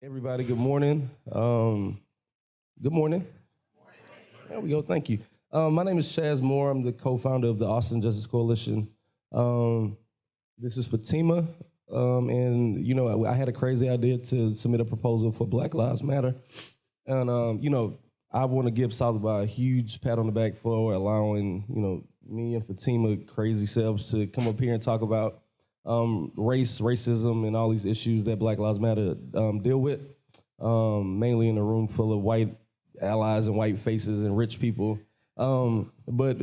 Everybody, good morning. Good morning. There we go. Thank you. My name is Chaz Moore. I'm the co-founder of the Austin Justice Coalition. This is Fatima, and I had a crazy idea to submit a proposal for Black Lives Matter, and I want to give Salva a huge pat on the back for allowing me and Fatima crazy selves to come up here and talk about racism, and all these issues that Black Lives Matter deal with, mainly in a room full of white allies and white faces and rich people. But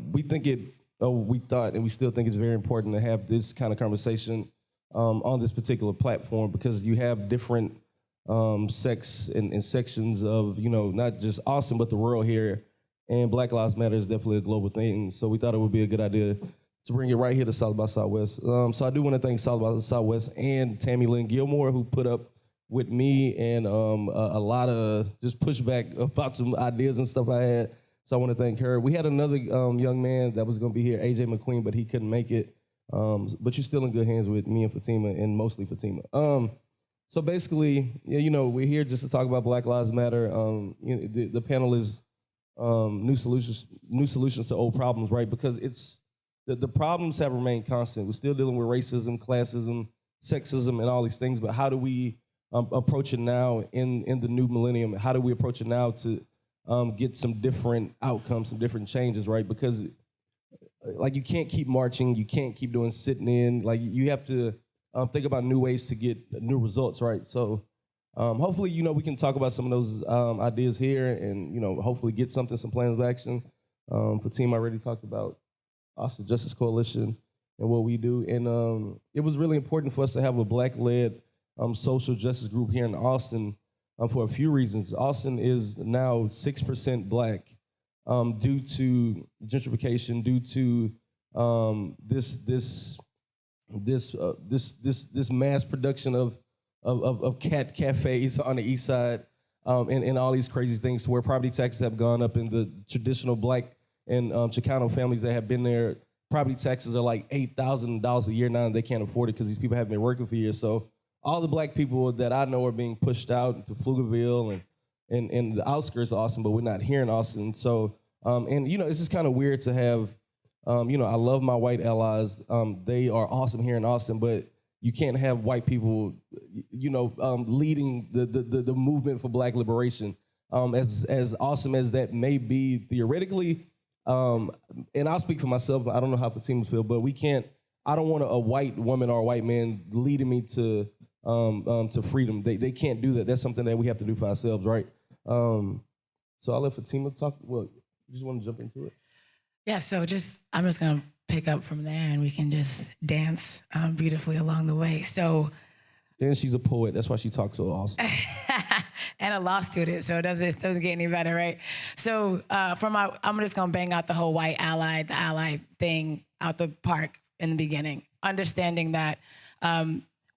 we thought, and we still think it's very important to have this kind of conversation on this particular platform, because you have different sects and sections of, not just Austin, but the world here. And Black Lives Matter is definitely a global thing. So we thought it would be a good idea to bring it right here to South by Southwest. So I do want to thank South by Southwest and Tammy Lynn Gilmore, who put up with me and a lot of just pushback about some ideas and stuff I had. So I want to thank her. We had another young man that was going to be here, AJ McQueen, but he couldn't make it. But you're still in good hands with me and Fatima, and mostly Fatima. So basically, we're here just to talk about Black Lives Matter. The panel is new solutions to old problems, right? Because the problems have remained constant. We're still dealing with racism, classism, sexism, and all these things. But how do we approach it now in the new millennium? How do we approach it now to get some different outcomes, some different changes, right? Because you can't keep marching, you can't keep doing sitting in. You have to think about new ways to get new results, right? So hopefully, we can talk about some of those ideas here, and hopefully get some plans of action. Fatima already talked about Austin Justice Coalition and what we do, and it was really important for us to have a Black-led social justice group here in Austin for a few reasons. Austin is now 6% Black due to gentrification, due to this mass production of cat cafes on the east side, and all these crazy things, where property taxes have gone up in the traditional Black and Chicano families that have been there. Property taxes are like $8,000 a year now, and they can't afford it because these people haven't been working for years. So all the Black people that I know are being pushed out to Pflugerville and the outskirts of Austin, but we're not here in Austin. So, it's just kind of weird to have, I love my white allies. They are awesome here in Austin, but you can't have white people, leading the movement for Black liberation. As awesome as that may be theoretically, and I'll speak for myself, I don't know how Fatima feel, but I don't want a white woman or a white man leading me to freedom. They can't do that. That's something that we have to do for ourselves, right? So I'll let Fatima talk. Well, you just want to jump into it? Yeah, so I'm just gonna pick up from there, and we can just dance beautifully along the way. So, and she's a poet. That's why she talks so awesome. And a law student, so it doesn't get any better, right? So I'm just gonna bang out the whole the ally thing out the park in the beginning, understanding that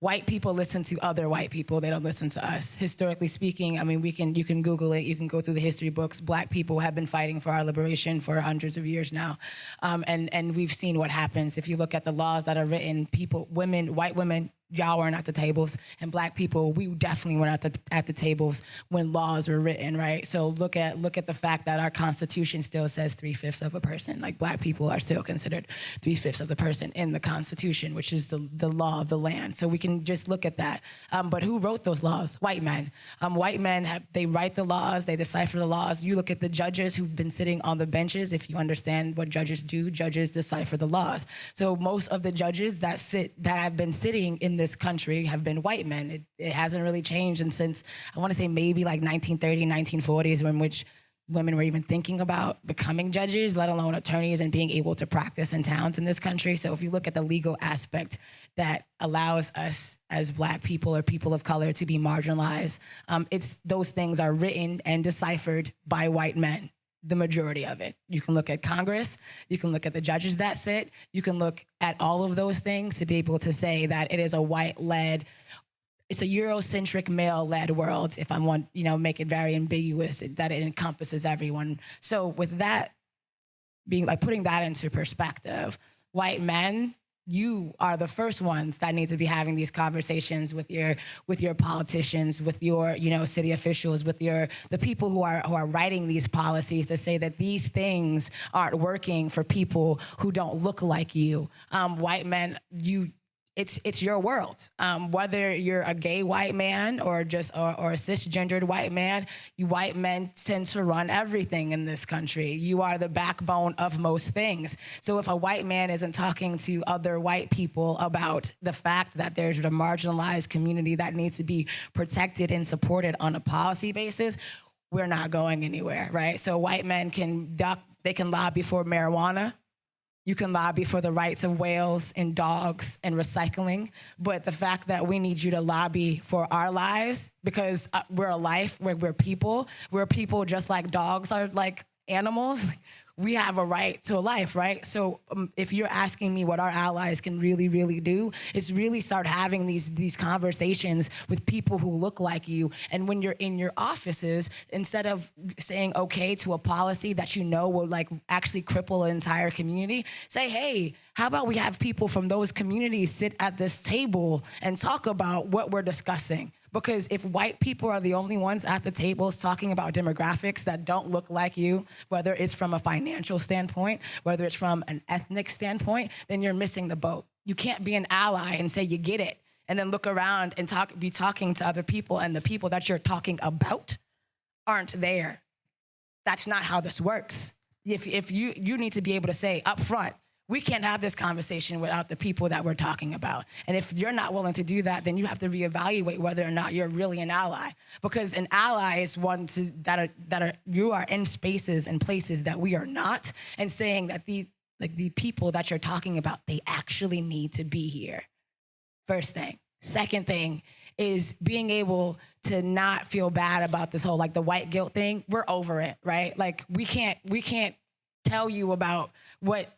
white people listen to other white people. They don't listen to us. Historically speaking, I mean, you can Google it. You can go through the history books. Black people have been fighting for our liberation for hundreds of years now. And we've seen what happens. If you look at the laws that are written, white women, y'all weren't at the tables, and Black people, we definitely weren't at the tables when laws were written, right? So look at the fact that our Constitution still says 3/5 of a person. Like, Black people are still considered 3/5 of the person in the Constitution, which is the law of the land. So we can just look at that. But who wrote those laws? White men. White men, they write the laws, they decipher the laws. You look at the judges who've been sitting on the benches. If you understand what judges do, judges decipher the laws. So most of the judges that have been sitting in this country have been white men. It hasn't really changed, and since I want to say maybe like 1930, 1940s, when which women were even thinking about becoming judges, let alone attorneys, and being able to practice in towns in this country. So if you look at the legal aspect that allows us as Black people or people of color to be marginalized, those things are written and deciphered by white men. The majority of it. You can look at Congress, you can look at the judges that sit, you can look at all of those things to be able to say that it is a white-led, it's a Eurocentric male-led world, if I want, make it very ambiguous, that it encompasses everyone. So with that being, putting that into perspective, white men you are the first ones that need to be having these conversations with your politicians, with your city officials, with the people who are writing these policies to say that these things aren't working for people who don't look like you. White men, it's your world. Whether you're a gay white man or a cisgendered white man, you white men tend to run everything in this country. You are the backbone of most things. So if a white man isn't talking to other white people about the fact that there's a marginalized community that needs to be protected and supported on a policy basis, we're not going anywhere, right? So white men can lobby for marijuana. You can lobby for the rights of whales and dogs and recycling, but the fact that we need you to lobby for our lives, because we're a life, we're people just like dogs are like animals. We have a right to a life, right? So if you're asking me what our allies can really, really do, it's really start having these conversations with people who look like you. And when you're in your offices, instead of saying okay to a policy that will like actually cripple an entire community, say, hey, how about we have people from those communities sit at this table and talk about what we're discussing? Because if white people are the only ones at the tables talking about demographics that don't look like you, whether it's from a financial standpoint, whether it's from an ethnic standpoint, then you're missing the boat. You can't be an ally and say you get it, and then look around and be talking to other people, and the people that you're talking about aren't there. That's not how this works. If you need to be able to say up front, we can't have this conversation without the people that we're talking about. And if you're not willing to do that, then you have to reevaluate whether or not you're really an ally. Because an ally is one you are in spaces and places that we are not, and saying that the people that you're talking about, they actually need to be here. First thing. Second thing is being able to not feel bad about this whole like the white guilt thing. We're over it, right? Like we can't tell you about what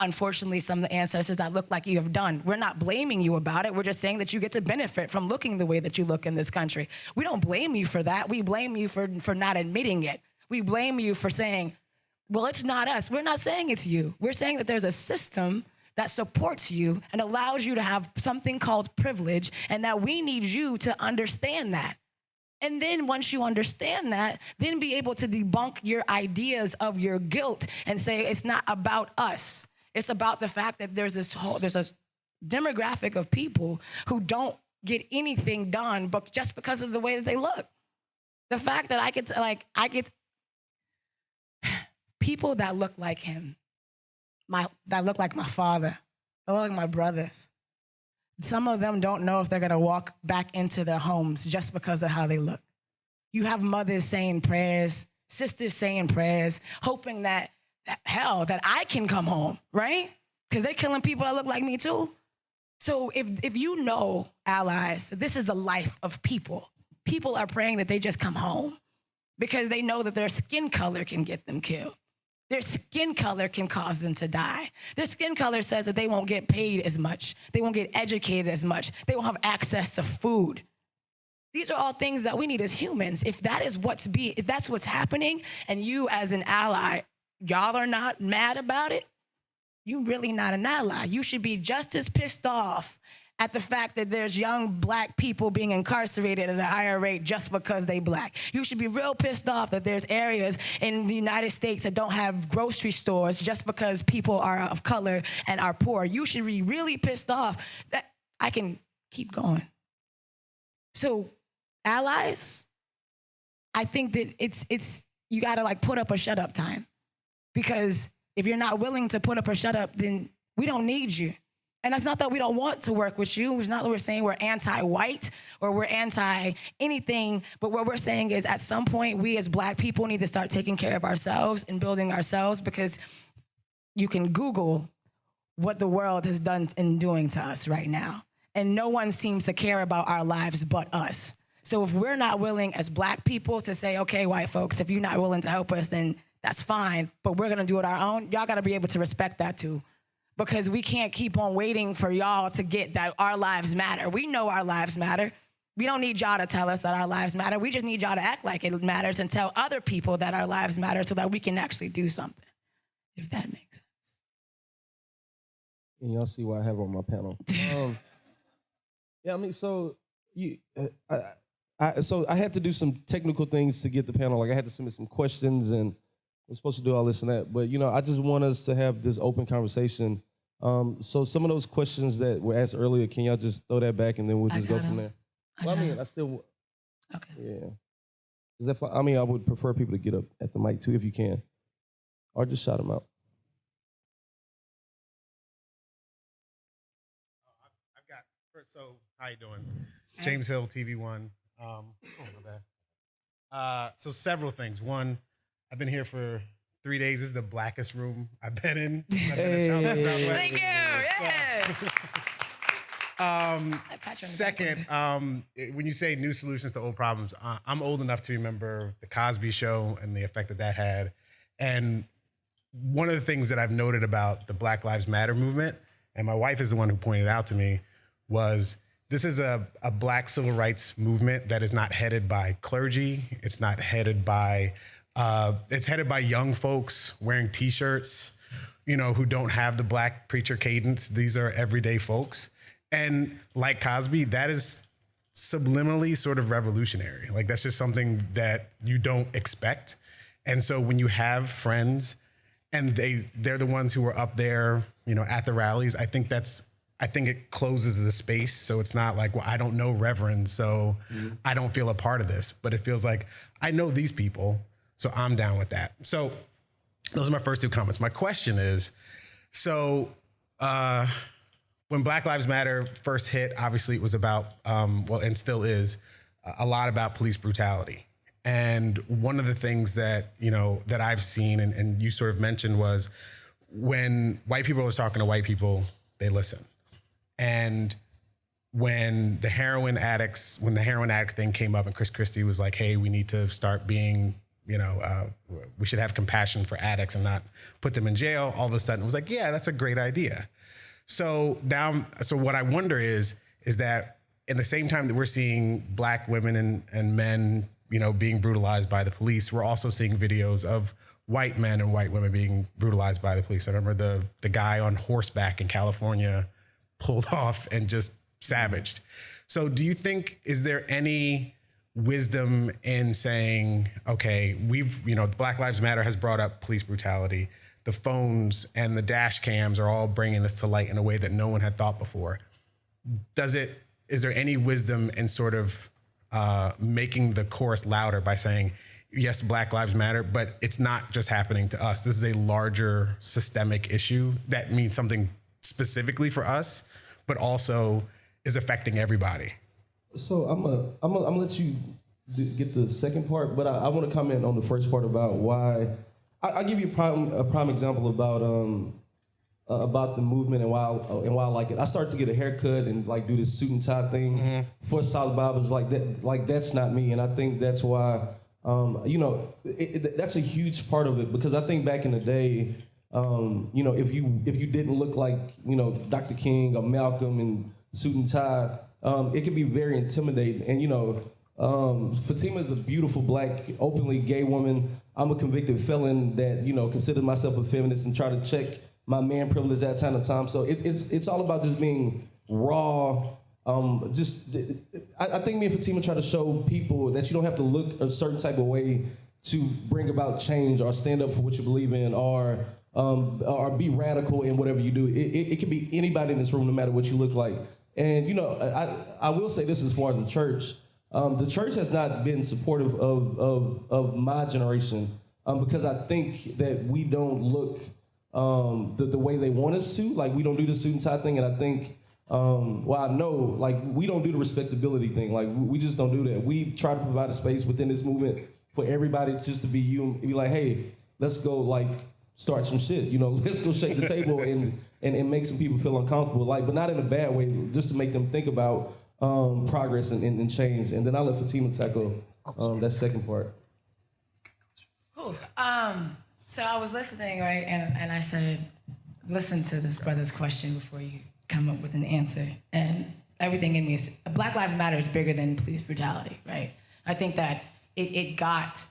unfortunately some of the ancestors that look like you have done. We're not blaming you about it. We're just saying that you get to benefit from looking the way that you look in this country. We don't blame you for that. We blame you for not admitting it. We blame you for saying, well, it's not us. We're not saying it's you. We're saying that there's a system that supports you and allows you to have something called privilege, and that we need you to understand that. And then once you understand that, then be able to debunk your ideas of your guilt and say it's not about us. It's about the fact that there's a demographic of people who don't get anything done but just because of the way that they look. The fact that I get people that look like him, that look like my father, that look like my brothers. Some of them don't know if they're gonna walk back into their homes just because of how they look. You have mothers saying prayers, sisters saying prayers, hoping that I can come home, right? Because they're killing people that look like me too. So if you know, allies, this is a life of people. People are praying that they just come home because they know that their skin color can get them killed. Their skin color can cause them to die. Their skin color says that they won't get paid as much. They won't get educated as much. They won't have access to food. These are all things that we need as humans. If that's what's happening, and you as an ally, y'all are not mad about it, you're really not an ally. You should be just as pissed off at the fact that there's young black people being incarcerated at a higher rate just because they black. You should be real pissed off that there's areas in the United States that don't have grocery stores just because people are of color and are poor. You should be really pissed off. That I can keep going. So, allies, I think that it's you gotta like put up or shut up time. Because if you're not willing to put up or shut up, then we don't need you. And that's not that we don't want to work with you. It's not that we're saying we're anti-white or we're anti-anything. But what we're saying is at some point, we as black people need to start taking care of ourselves and building ourselves, because you can Google what the world has done and doing to us right now. And no one seems to care about our lives but us. So if we're not willing as black people to say, okay, white folks, if you're not willing to help us, then that's fine, but we're gonna do it our own. Y'all gotta be able to respect that too. Because we can't keep on waiting for y'all to get that our lives matter. We know our lives matter. We don't need y'all to tell us that our lives matter. We just need y'all to act like it matters and tell other people that our lives matter so that we can actually do something, if that makes sense. And y'all see what I have on my panel. Yeah, I mean, so I had to do some technical things to get the panel. Like I had to submit some questions, and we're supposed to do all this and that. But I just want us to have this open conversation. So some of those questions that were asked earlier, can y'all just throw that back, and then we'll just go from there. Well, I mean, I still. Okay. Yeah. Is that? I mean, I would prefer people to get up at the mic too, if you can, or just shout them out. I've got. So, how you doing? James Hill, TV1. Oh, my bad. So several things. One, I've been here for 3 days. This is the blackest room I've been in. Thank you. Yes. Second, when you say new solutions to old problems, I'm old enough to remember the Cosby Show and the effect that that had. And one of the things that I've noted about the Black Lives Matter movement, and my wife is the one who pointed out to me, was this is a Black civil rights movement that is not headed by clergy. It's not headed by, it's headed by young folks wearing T-shirts, who don't have the Black preacher cadence. These are everyday folks. And like Cosby, that is subliminally sort of revolutionary. Like that's just something that you don't expect. And so when you have friends and they're the ones who are up there, at the rallies, I think it closes the space. So it's not like, well, I don't know Reverend, so I don't feel a part of this. But it feels like I know these people, so I'm down with that. So those are my first two comments. My question is, so when Black Lives Matter first hit, obviously it was about, and still is, a lot about police brutality. And one of the things that, that I've seen and you sort of mentioned was when white people are talking to white people, they listen. And when the heroin addict thing came up and Chris Christie was like, hey, we need to start being, we should have compassion for addicts and not put them in jail. All of a sudden it was like, yeah, that's a great idea. So what I wonder is that in the same time that we're seeing Black women and men, being brutalized by the police, we're also seeing videos of white men and white women being brutalized by the police. I remember the guy on horseback in California pulled off and just savaged. So do you think, is there any wisdom in saying, okay, Black Lives Matter has brought up police brutality. The phones and the dash cams are all bringing this to light in a way that no one had thought before. Is there any wisdom in sort of making the chorus louder by saying, yes, Black Lives Matter, but it's not just happening to us. This is a larger systemic issue that means something specifically for us, but also is affecting everybody. So I'm gonna let you get the second part, but I want to comment on the first part about why. I'll give you a prime example about the movement and why I like it. I started to get a haircut and like do this suit and tie thing for South by. Was like that. Like that's not me, and I think that's why. That's a huge part of it because I think back in the day, if you didn't look like Dr. King or Malcolm in suit and tie, it could be very intimidating. And Fatima is a beautiful Black, openly gay woman. I'm a convicted felon that consider myself a feminist and try to check my man privilege at time to time. So it's all about just being raw. I think me and Fatima try to show people that you don't have to look a certain type of way to bring about change or stand up for what you believe in or be radical in whatever you do. It can be anybody in this room, no matter what you look like. And I will say this as far as the church. The church has not been supportive of my generation because I think that we don't look the way they want us to. Like we don't do the suit and tie thing, and I think. I know, like, we don't do the respectability thing. Like, we just don't do that. We try to provide a space within this movement for everybody just to be you and be like, hey, let's go, like, start some shit. Let's go shake the table and make some people feel uncomfortable. Like, but not in a bad way, just to make them think about progress and change. And then I'll let Fatima tackle that second part. Cool. So I was listening, right, and I said, listen to this brother's question before you come up with an answer. And everything in me is, Black Lives Matter is bigger than police brutality, right? I think that it got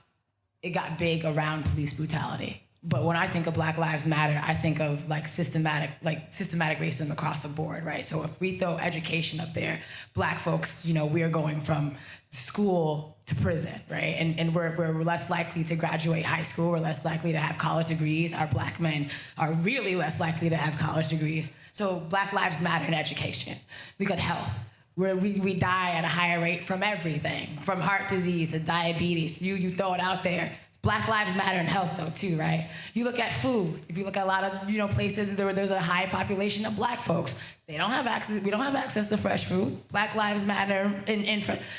big around police brutality. But when I think of Black Lives Matter, I think of like systematic racism across the board, right? So if we throw education up there, Black folks, we're going from school to prison, right? And we're less likely to graduate high school. We're less likely to have college degrees. Our Black men are really less likely to have college degrees. So Black Lives Matter in education. Look at health. Where we die at a higher rate from everything, from heart disease to diabetes. You throw it out there. Black Lives Matter in health, though, too, right? You look at food. If you look at a lot of places where there's a high population of Black folks, they don't have access. We don't have access to fresh food. Black Lives Matter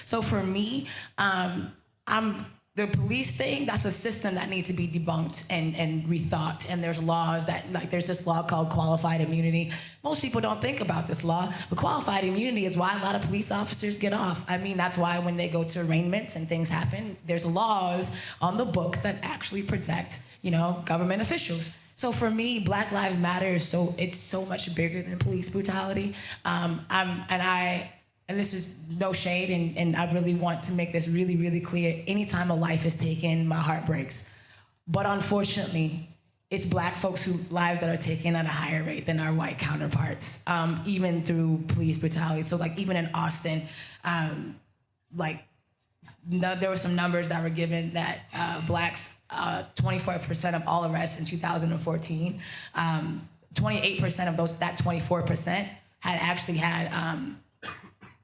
so for me, the police thing, that's a system that needs to be debunked and rethought. And there's laws there's this law called qualified immunity. Most people don't think about this law, but qualified immunity is why a lot of police officers get off. I mean, that's why when they go to arraignments and things happen, there's laws on the books that actually protect, government officials. So for me, Black Lives Matter it's so much bigger than police brutality. And this is no shade, and I really want to make this really, really clear. Anytime a life is taken, my heart breaks. But unfortunately, it's Black folks whose lives that are taken at a higher rate than our white counterparts, even through police brutality. So even in Austin, there were some numbers that were given that Blacks, 24% of all arrests in 2014, 28% of that 24% had actually had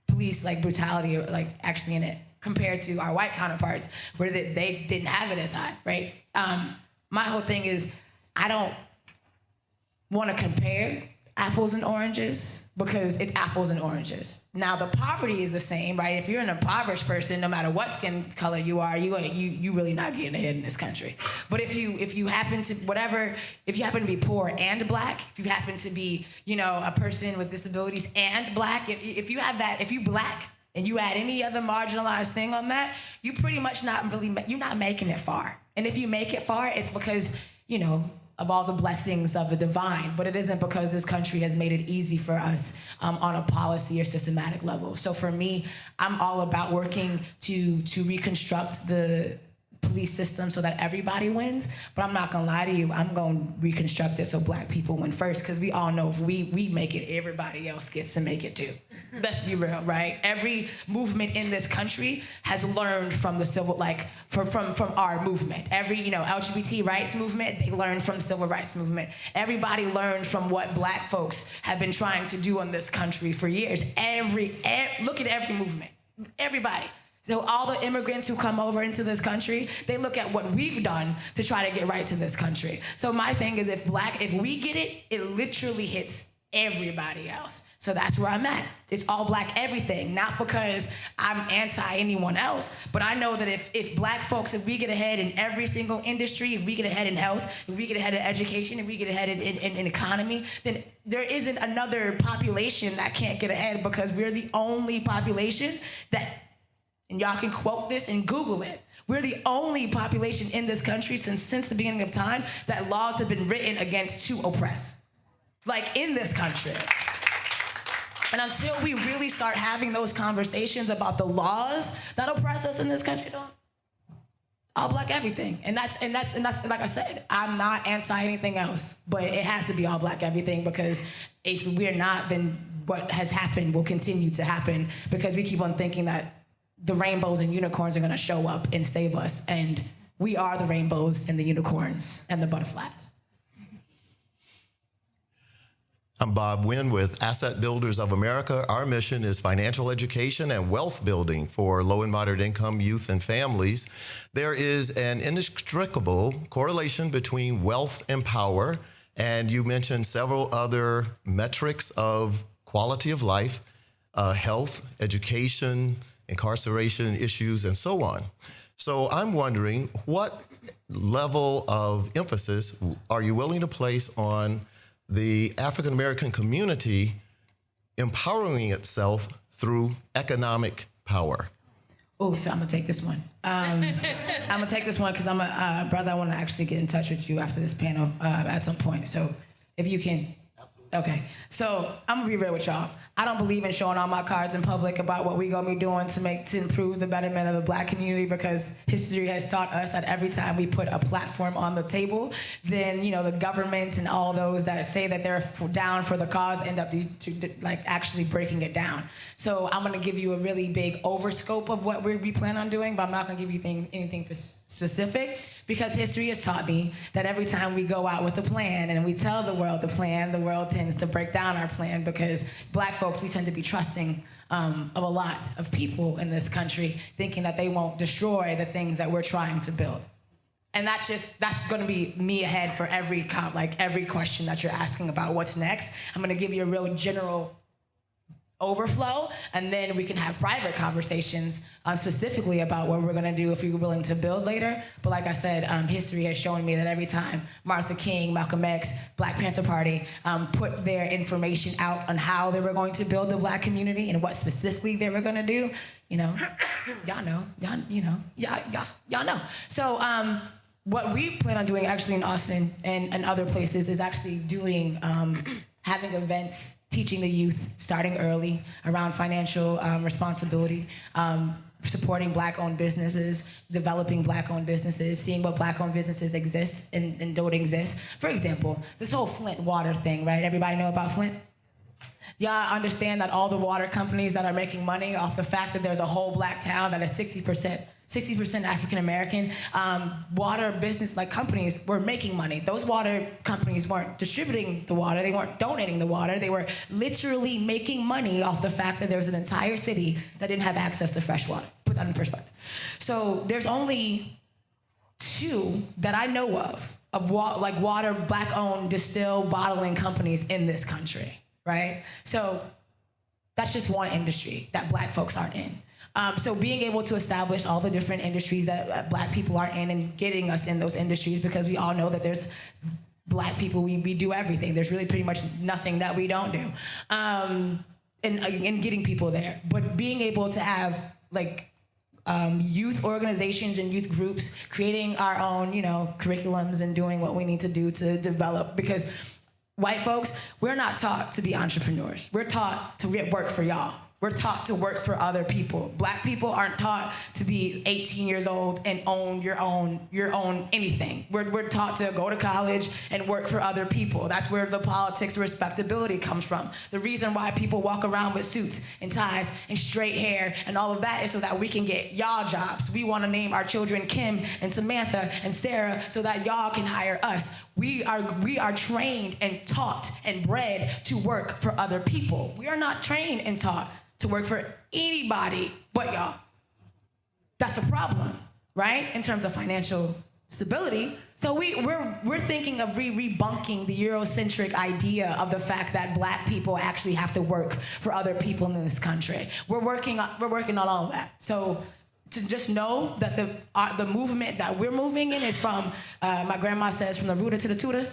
police brutality actually in it, compared to our white counterparts where they didn't have it as high, right? My whole thing is I don't want to compare apples and oranges because it's apples and oranges. Now the poverty is the same, right? If you're an impoverished person, no matter what skin color you are, you really not getting ahead in this country. But if you happen to be poor and Black, if you happen to be, a person with disabilities and Black, if you Black and you add any other marginalized thing on that, you pretty much you're not making it far. And if you make it far, it's because, of all the blessings of the divine, but it isn't because this country has made it easy for us on a policy or systematic level. So for me, I'm all about working to reconstruct the police system so that everybody wins, but I'm not gonna lie to you, I'm gonna reconstruct it so Black people win first, because we all know if we make it, everybody else gets to make it too. Let's be real, right? Every movement in this country has learned from the from our movement. Every, LGBT rights movement, they learned from the civil rights movement. Everybody learned from what Black folks have been trying to do in this country for years. Look at every movement, everybody. So all the immigrants who come over into this country, they look at what we've done to try to get right to this country. So my thing is if we get it, it literally hits everybody else. So that's where I'm at. It's all Black everything, not because I'm anti anyone else, but I know that if Black folks, if we get ahead in every single industry, if we get ahead in health, if we get ahead in education, if we get ahead in economy, then there isn't another population that can't get ahead, because we're the only population that, and y'all can quote this and Google it, we're the only population in this country since the beginning of time that laws have been written against to oppress. In this country. And until we really start having those conversations about the laws that oppress us in this country, all Black everything. And that's like I said, I'm not anti anything else, but it has to be all Black everything, because if we're not, then what has happened will continue to happen, because we keep on thinking that the rainbows and unicorns are gonna show up and save us, and we are the rainbows and the unicorns and the butterflies. I'm Bob Wynn with Asset Builders of America. Our mission is financial education and wealth building for low and moderate income youth and families. There is an inextricable correlation between wealth and power, and you mentioned several other metrics of quality of life, health, education, incarceration issues, and so on. So I'm wondering, what level of emphasis are you willing to place on the African American community empowering itself through economic power? Oh, so I'm gonna take this one. I'm gonna take this one because I'm a brother. I want to actually get in touch with you after this panel at some point. So if you can. Absolutely. Okay. So I'm gonna be real with y'all. I don't believe in showing all my cards in public about what we're gonna be doing to improve the betterment of the Black community, because history has taught us that every time we put a platform on the table, then the government and all those that say that they're down for the cause end up like actually breaking it down. So I'm gonna give you a really big overscope of what we plan on doing, but I'm not gonna give you anything specific, because history has taught me that every time we go out with a plan and we tell the world the plan, the world tends to break down our plan, because Black folks, we tend to be trusting of a lot of people in this country, thinking that they won't destroy the things that we're trying to build. And that's gonna be me ahead for every question that you're asking about what's next. I'm gonna give you a real general overflow, and then we can have private conversations specifically about what we're gonna do if you're willing to build later. But like I said, history has shown me that every time Martha King, Malcolm X, Black Panther Party put their information out on how they were going to build the Black community and what specifically they were gonna do, y'all know. So what we plan on doing actually in Austin and other places is actually doing, having events, teaching the youth starting early around financial responsibility, supporting Black-owned businesses, developing Black-owned businesses, seeing what Black-owned businesses exist and don't exist. For example, this whole Flint water thing, right? Everybody know about Flint? Y'all understand that all the water companies that are making money off the fact that there's a whole Black town that is 60% African American, water business companies were making money. Those water companies weren't distributing the water, they weren't donating the water, they were literally making money off the fact that there was an entire city that didn't have access to fresh water. Put that in perspective. So there's only 2 that I know of water, Black-owned distill bottling companies in this country, right? So that's just one industry that Black folks aren't in. So being able to establish all the different industries that Black people are in and getting us in those industries, because we all know that there's Black people, we do everything. There's really pretty much nothing that we don't do. And getting people there. But being able to have youth organizations and youth groups, creating our own, curriculums and doing what we need to do to develop, because white folks, we're not taught to be entrepreneurs. We're taught to work for y'all. We're taught to work for other people. Black people aren't taught to be 18 years old and own your own anything. We're taught to go to college and work for other people. That's where the politics of respectability comes from. The reason why people walk around with suits and ties and straight hair and all of that is so that we can get y'all jobs. We want to name our children Kim and Samantha and Sarah so that y'all can hire us. We are trained and taught and bred to work for other people. We are not trained and taught to work for anybody but y'all. That's a problem, right? In terms of financial stability. So we're thinking of rebunking the Eurocentric idea of the fact that Black people actually have to work for other people in this country. We're working on all of that. So to just know that the movement that we're moving in is from, my grandma says, from the rooter to the tutor,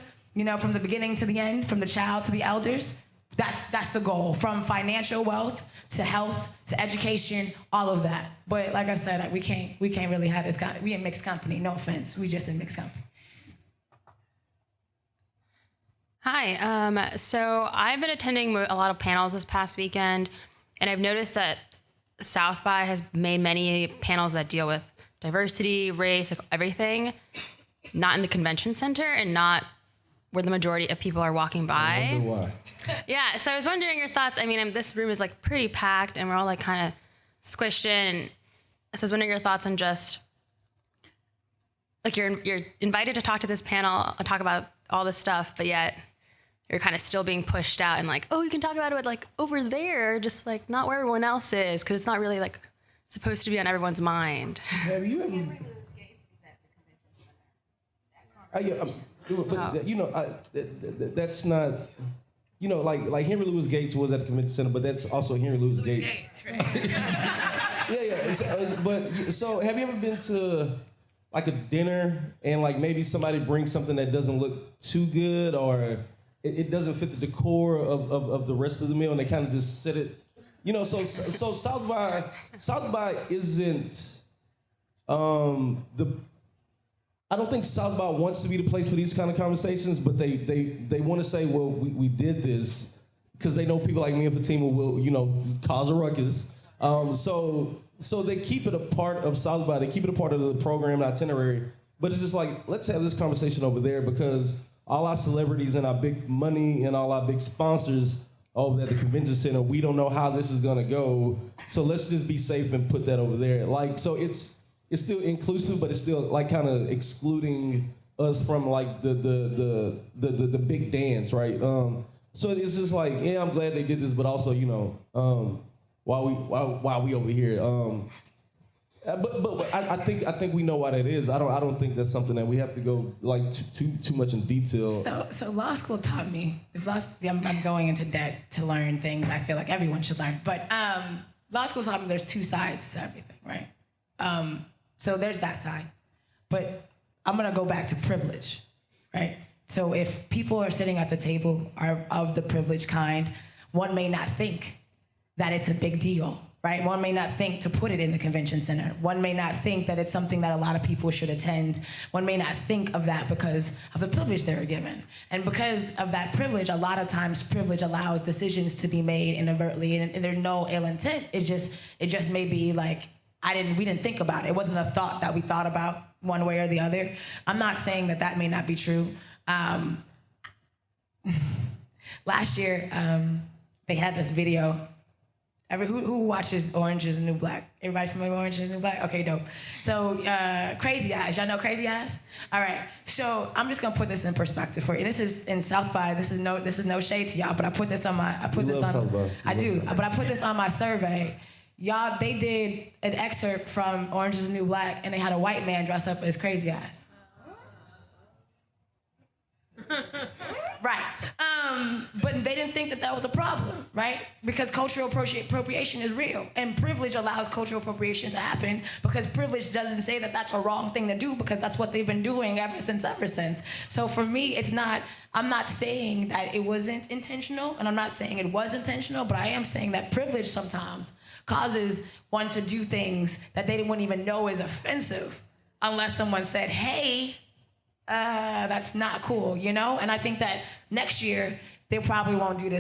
from the beginning to the end, from the child to the elders. That's the goal, from financial wealth to health to education, all of that. But like I said, we can't really have this kind. We in mixed company. No offense, we just in mixed company. Hi. So I've been attending a lot of panels this past weekend, and I've noticed that South by has made many panels that deal with diversity, race, everything, not in the convention center and not where the majority of people are walking by. I wonder why. Yeah, so I was wondering your thoughts. I mean, this room is pretty packed and we're all kind of squished in. So I was wondering your thoughts on just, you're invited to talk to this panel and talk about all this stuff, but yet you're kind of still being pushed out and you can talk about it over there, just not where everyone else is, because it's not really supposed to be on everyone's mind. Have you ever? That's not, like Henry Louis Gates was at the convention center, but that's also Henry Louis Gates. Right? Yeah. But so have you ever been to a dinner and maybe somebody brings something that doesn't look too good, or it doesn't fit the decor of the rest of the meal, and they kind of just sit it, so South by isn't I don't think South by wants to be the place for these kind of conversations, but they want to say, well, we did this, because they know people like me and Fatima will, cause a ruckus. So they keep it a part of South by, they keep it a part of the program, the itinerary, but it's just like, let's have this conversation over there because all our celebrities and our big money and all our big sponsors over at the convention center, we don't know how this is gonna go, so let's just be safe and put that over there. Like, so it's still inclusive, but it's still like kind of excluding us from like the big dance, right? So it's just like, yeah, I'm glad they did this, but also, while we over here, but I think we know why that is. I don't think that's something that we have to go like too much in detail. So law school taught me. I'm going into debt to learn things I feel like everyone should learn. But law school taught me there's two sides to everything, right? So there's that side, but I'm gonna go back to privilege, right? So if people are sitting at the table are of the privileged kind, one may not think that it's a big deal, right? One may not think to put it in the convention center. One may not think that it's something that a lot of people should attend. One may not think of that because of the privilege they were given. And because of that privilege, a lot of times privilege allows decisions to be made inadvertently, and there's no ill intent. It just may be like, we didn't think about it. It wasn't a thought that we thought about one way or the other. I'm not saying that may not be true. Last year, they had this video. Who watches Orange is the New Black? Everybody familiar with Orange is the New Black? Okay, dope. So Crazy Eyes, y'all know Crazy Eyes? All right, so I'm just gonna put this in perspective for you. This is in South by. This is no shade to y'all, but I put this on my. But I put this on my survey. Y'all, they did an excerpt from Orange is the New Black, and they had a white man dress up as Crazy Eyes. Right. But they didn't think that was a problem, right? Because cultural appropriation is real, and privilege allows cultural appropriation to happen because privilege doesn't say that that's a wrong thing to do because that's what they've been doing ever since. So for me, I'm not saying that it wasn't intentional, and I'm not saying it was intentional, but I am saying that privilege sometimes causes one to do things that they wouldn't even know is offensive unless someone said, hey, that's not cool, And I think that next year, they probably won't do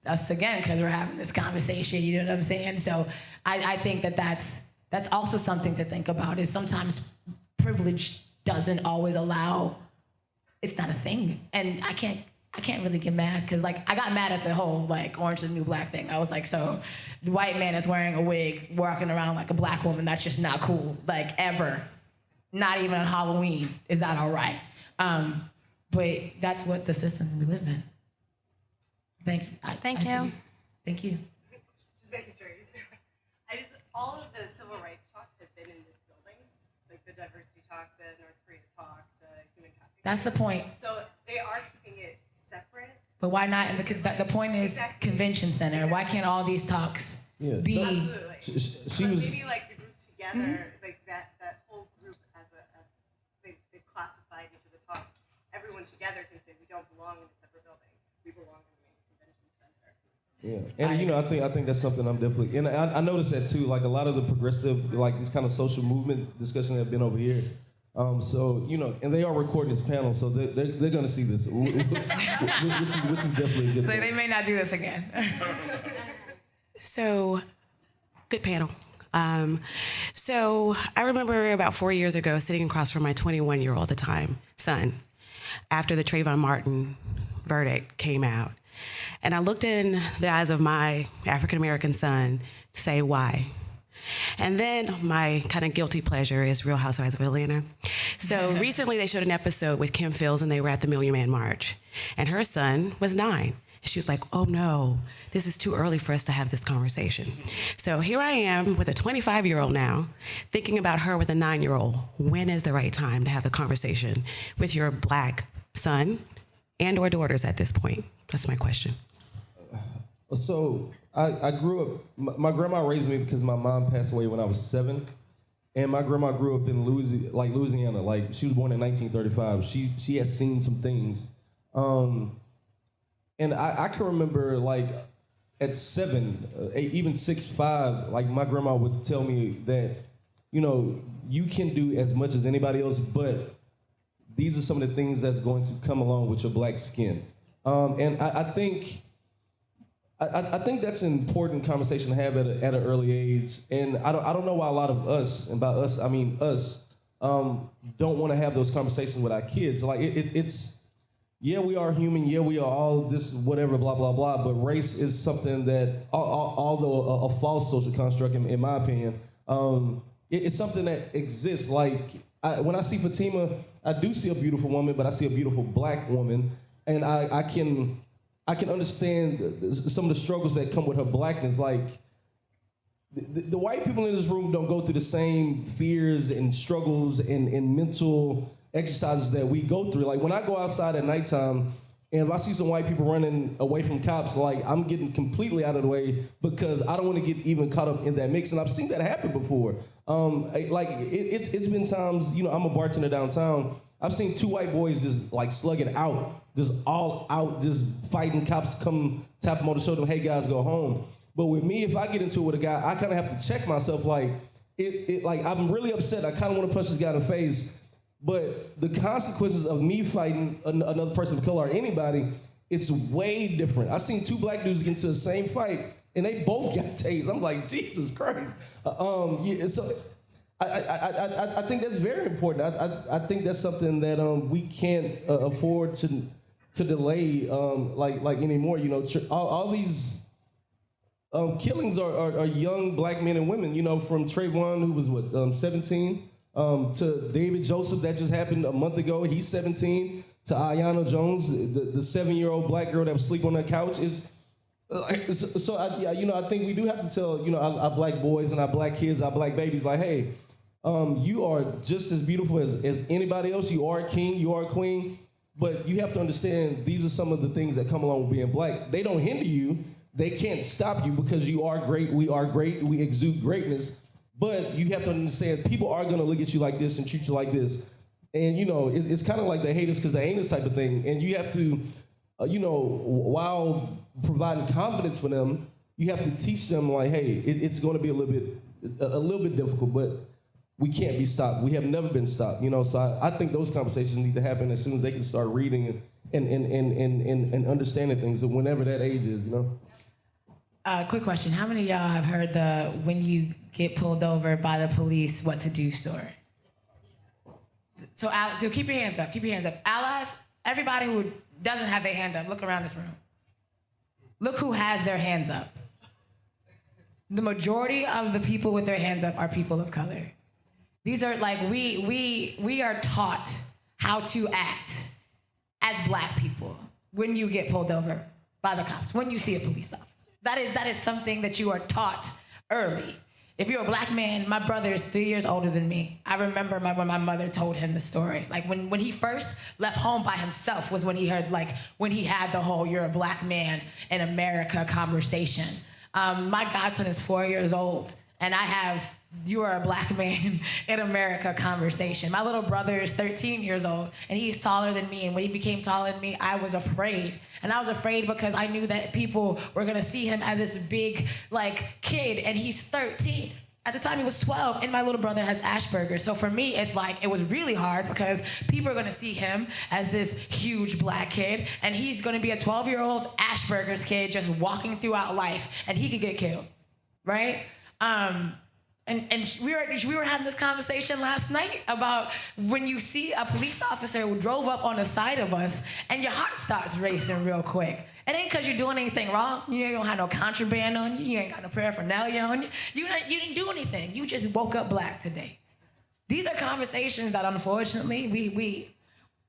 us again because we're having this conversation, you know what I'm saying? So I think that's also something to think about is sometimes privilege doesn't always allow, it's not a thing. And I can't really get mad because I got mad at the whole Orange is the New Black thing. I was like, so the white man is wearing a wig, walking around like a black woman, that's just not cool, ever. Not even on Halloween, is that all right? But that's what the system we live in. Thank you. Thank you. Thank you. Just making sure. All of the civil rights talks have been in this building, like the diversity talk, the North Korea talk, the human trafficking. That's the point. So they are keeping it separate. But why not? The point is exactly. Convention center. Why can't all these talks be? Absolutely. She was maybe the group together, that whole group as they classified each of the talks. Everyone together can say we don't belong in a separate building. We belong in the main convention center. Yeah, and I think that's something I'm definitely, and I noticed that too. A lot of the progressive, these kind of social movement discussions have been over here. So and they are recording this panel, so they're going to see this, which is definitely a good. So they may not do this again. So, good panel. So I remember about 4 years ago sitting across from my 21-year-old at the time son, after the Trayvon Martin verdict came out, and I looked in the eyes of my African-American son to say why. And then my kind of guilty pleasure is Real Housewives of Atlanta. So recently they showed an episode with Kim Fields and they were at the Million Man March. And her son was 9. She was like, oh no, this is too early for us to have this conversation. So here I am with a 25-year-old now, thinking about her with a 9-year-old. When is the right time to have the conversation with your Black son and or daughters at this point? That's my question. So I grew up, my grandma raised me because my mom passed away when I was 7. And my grandma grew up in Louisiana. She was born in 1935. She has seen some things. And I can remember at 7, even 6, 5, my grandma would tell me that, you can do as much as anybody else, but these are some of the things that's going to come along with your Black skin. And I think I think that's an important conversation to have at an early age, and I don't know why a lot of us, and by us I mean us, don't want to have those conversations with our kids. Like it's yeah, we are human, yeah, we are all this whatever, blah blah blah. But race is something that, although a false social construct, in my opinion, it's something that exists. Like when I see Fatima, I do see a beautiful woman, but I see a beautiful black woman, and I can understand some of the struggles that come with her blackness. Like, the white people in this room don't go through the same fears and struggles and mental exercises that we go through. Like, when I go outside at nighttime, and if I see some white people running away from cops, like, I'm getting completely out of the way because I don't want to get even caught up in that mix. And I've seen that happen before. It's been times, I'm a bartender downtown. I've seen two white boys just like slugging out, just all out, just fighting. Cops come tap them on the shoulder, hey guys, go home. But with me, if I get into it with a guy, I kind of have to check myself. Like, like I'm really upset. I kind of want to punch this guy in the face. But the consequences of me fighting another person of color or anybody, it's way different. I've seen two black dudes get into the same fight, and they both got tased. I'm like, Jesus Christ. So I think that's very important. I think that's something that we can't afford to delay like anymore. All these killings are young black men and women. From Trayvon, who was 17, to David Joseph, that just happened a month ago. He's 17. To Ayanna Jones, the 7-year-old black girl that was sleeping on the couch is. So I think we do have to tell our black boys and our black kids, our black babies, like, hey. You are just as beautiful as anybody else. You are a king, you are a queen, but you have to understand these are some of the things that come along with being black. They don't hinder you. They can't stop you because you are great, we exude greatness, but you have to understand people are gonna look at you like this and treat you like this. And it's kind of like they hate us because they ain't this type of thing. And you have to, while providing confidence for them, you have to teach them like, hey, it's gonna be a little bit difficult, but we can't be stopped. We have never been stopped, So I think those conversations need to happen as soon as they can start reading and understanding things, and whenever that age is, Quick question: how many of y'all have heard the "when you get pulled over by the police, what to do" story? So keep your hands up. Keep your hands up, allies. Everybody who doesn't have their hand up, look around this room. Look who has their hands up. The majority of the people with their hands up are people of color. These are like, we are taught how to act as black people when you get pulled over by the cops, when you see a police officer. That is something that you are taught early. If you're a black man, my brother is 3 years older than me. I remember when my mother told him the story. Like when he first left home by himself was when he heard, like, when he had the whole "you're a black man in America" conversation. My godson is 4 years old, and I have "you are a black man in America" conversation. My little brother is 13 years old, and he's taller than me. And when he became taller than me, I was afraid. And I was afraid because I knew that people were gonna see him as this big, like, kid, and he's 13. At the time, he was 12, and my little brother has Asperger's. So for me, it's like, it was really hard because people are gonna see him as this huge black kid, and he's gonna be a 12-year-old Asperger's kid just walking throughout life, and he could get killed, right? And we were having this conversation last night about when you see a police officer who drove up on the side of us and your heart starts racing real quick. It ain't because you're doing anything wrong. You don't have no contraband on you. You ain't got no paraphernalia on you. You didn't do anything. You just woke up black today. These are conversations that, unfortunately,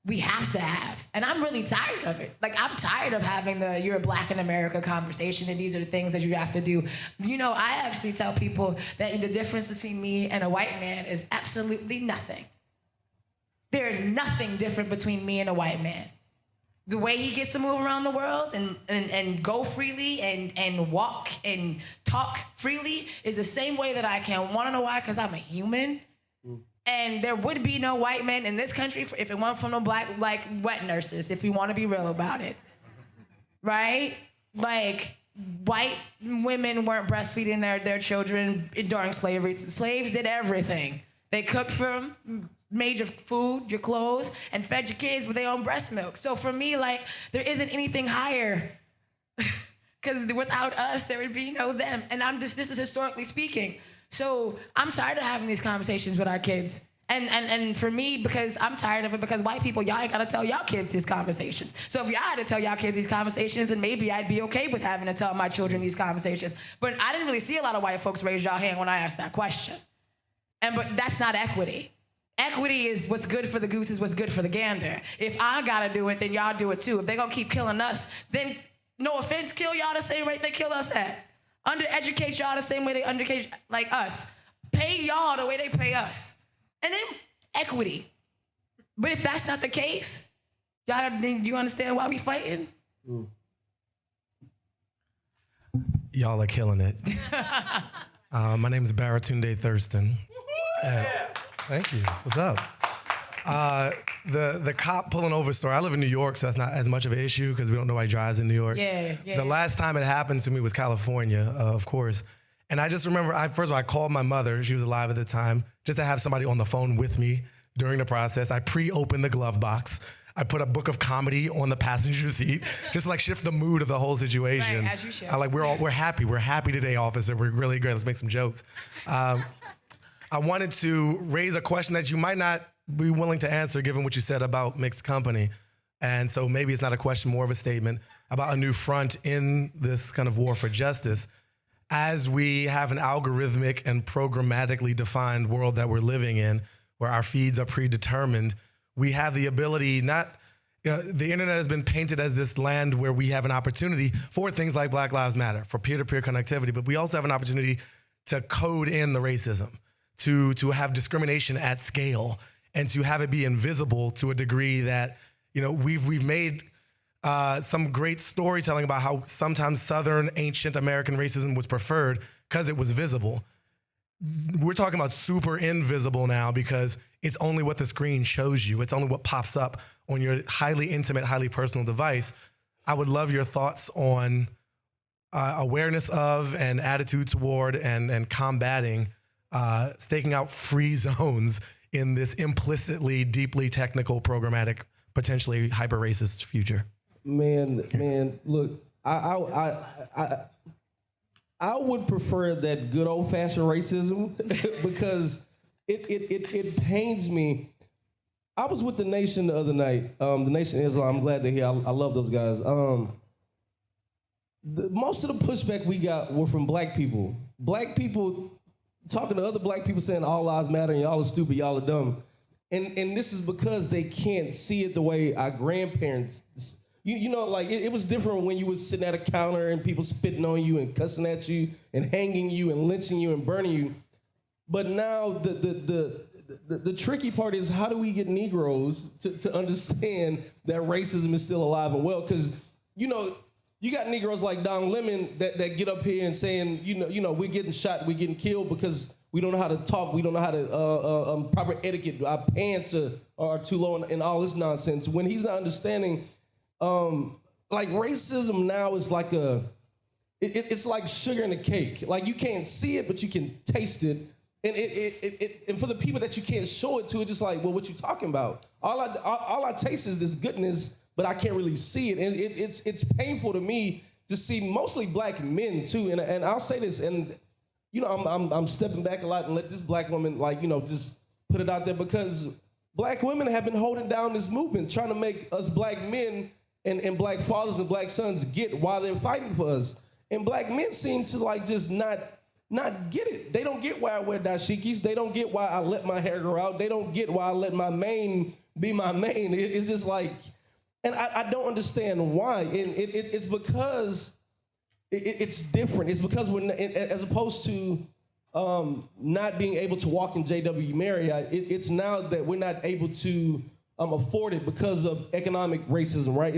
we have to have. And I'm really tired of it. Like, I'm tired of having the "you're black in America" conversation, and these are the things that you have to do. I actually tell people that the difference between me and a white man is absolutely nothing. There is nothing different between me and a white man. The way he gets to move around the world and go freely and walk and talk freely is the same way that I can. Want to know why? Because I'm a human. And there would be no white men in this country if it weren't from no black, like, wet nurses, if we want to be real about it. Right? Like, white women weren't breastfeeding their children during slavery. Slaves did everything. They cooked for them, made your food, your clothes, and fed your kids with their own breast milk. So for me, like, there isn't anything higher Because without us, there would be no them. And this is historically speaking. So I'm tired of having these conversations with our kids. And for me, because I'm tired of it, because white people, y'all ain't gotta tell y'all kids these conversations. So if y'all had to tell y'all kids these conversations, then maybe I'd be okay with having to tell my children these conversations. But I didn't really see a lot of white folks raise y'all hand when I asked that question. But that's not equity. Equity is what's good for the goose is what's good for the gander. If I gotta do it, then y'all do it too. If they're gonna keep killing us, then no offense, kill y'all the same rate they kill us at. Undereducate y'all the same way they undereducate like us. Pay y'all the way they pay us. And then equity. But if that's not the case, y'all, then you understand why we fighting? Y'all are killing it. My name is Baratunde Thurston. And, thank you. What's up? The cop pulling over story. I live in New York, so that's not as much of an issue because we don't know why he drives in New York. Yeah. The last time it happened to me was California, of course. And I just remember, first of all, I called my mother. She was alive at the time, just to have somebody on the phone with me during the process. I pre-opened the glove box. I put a book of comedy on the passenger seat, just to like shift the mood of the whole situation. Right, as you should. We're happy. We're happy today, officer. We're really good. Let's make some jokes. I wanted to raise a question that you might not be willing to answer given what you said about mixed company. And so maybe it's not a question, more of a statement about a new front in this kind of war for justice. As we have an algorithmic and programmatically defined world that we're living in, where our feeds are predetermined, we have the ability the internet has been painted as this land where we have an opportunity for things like Black Lives Matter, for peer-to-peer connectivity, but we also have an opportunity to code in the racism, to have discrimination at scale, and to have it be invisible to a degree that, we've made some great storytelling about how sometimes Southern ancient American racism was preferred because it was visible. We're talking about super invisible now because it's only what the screen shows you. It's only what pops up on your highly intimate, highly personal device. I would love your thoughts on awareness of and attitude toward and combating staking out free zones in this implicitly, deeply technical, programmatic, potentially hyper-racist future. Man, look, I would prefer that good old-fashioned racism because it pains me. I was with the Nation the other night, the Nation of Islam. I'm glad to hear. I love those guys. Most of the pushback we got were from black people. Black people talking to other black people saying all lives matter and y'all are stupid, y'all are dumb. And this is because they can't see it the way our grandparents. It was different when you was sitting at a counter and people spitting on you and cussing at you and hanging you and lynching you and burning you. But now the tricky part is how do we get Negroes to understand that racism is still alive and well? Because, you got Negroes like Don Lemon that get up here and saying, we're getting shot, we're getting killed because we don't know how to talk, we don't know how to proper etiquette, our pants are too low and all this nonsense. When he's not understanding, racism now is like it's like sugar in a cake. Like you can't see it, but you can taste it. And and for the people that you can't show it to, it's just like, well, what you talking about? All I taste is this goodness, but I can't really see it. And it's painful to me to see mostly black men too. And I'll say this, and I'm stepping back a lot and let this black woman just put it out there because black women have been holding down this movement, trying to make us black men and black fathers and black sons get why they're fighting for us. And black men seem to just not get it. They don't get why I wear dashikis. They don't get why I let my hair grow out. They don't get why I let my mane be my mane. It's just like, and I don't understand why. And it's because it's different. It's because we're, as opposed to not being able to walk in JW Marriott, it's now that we're not able to afford it because of economic racism, right?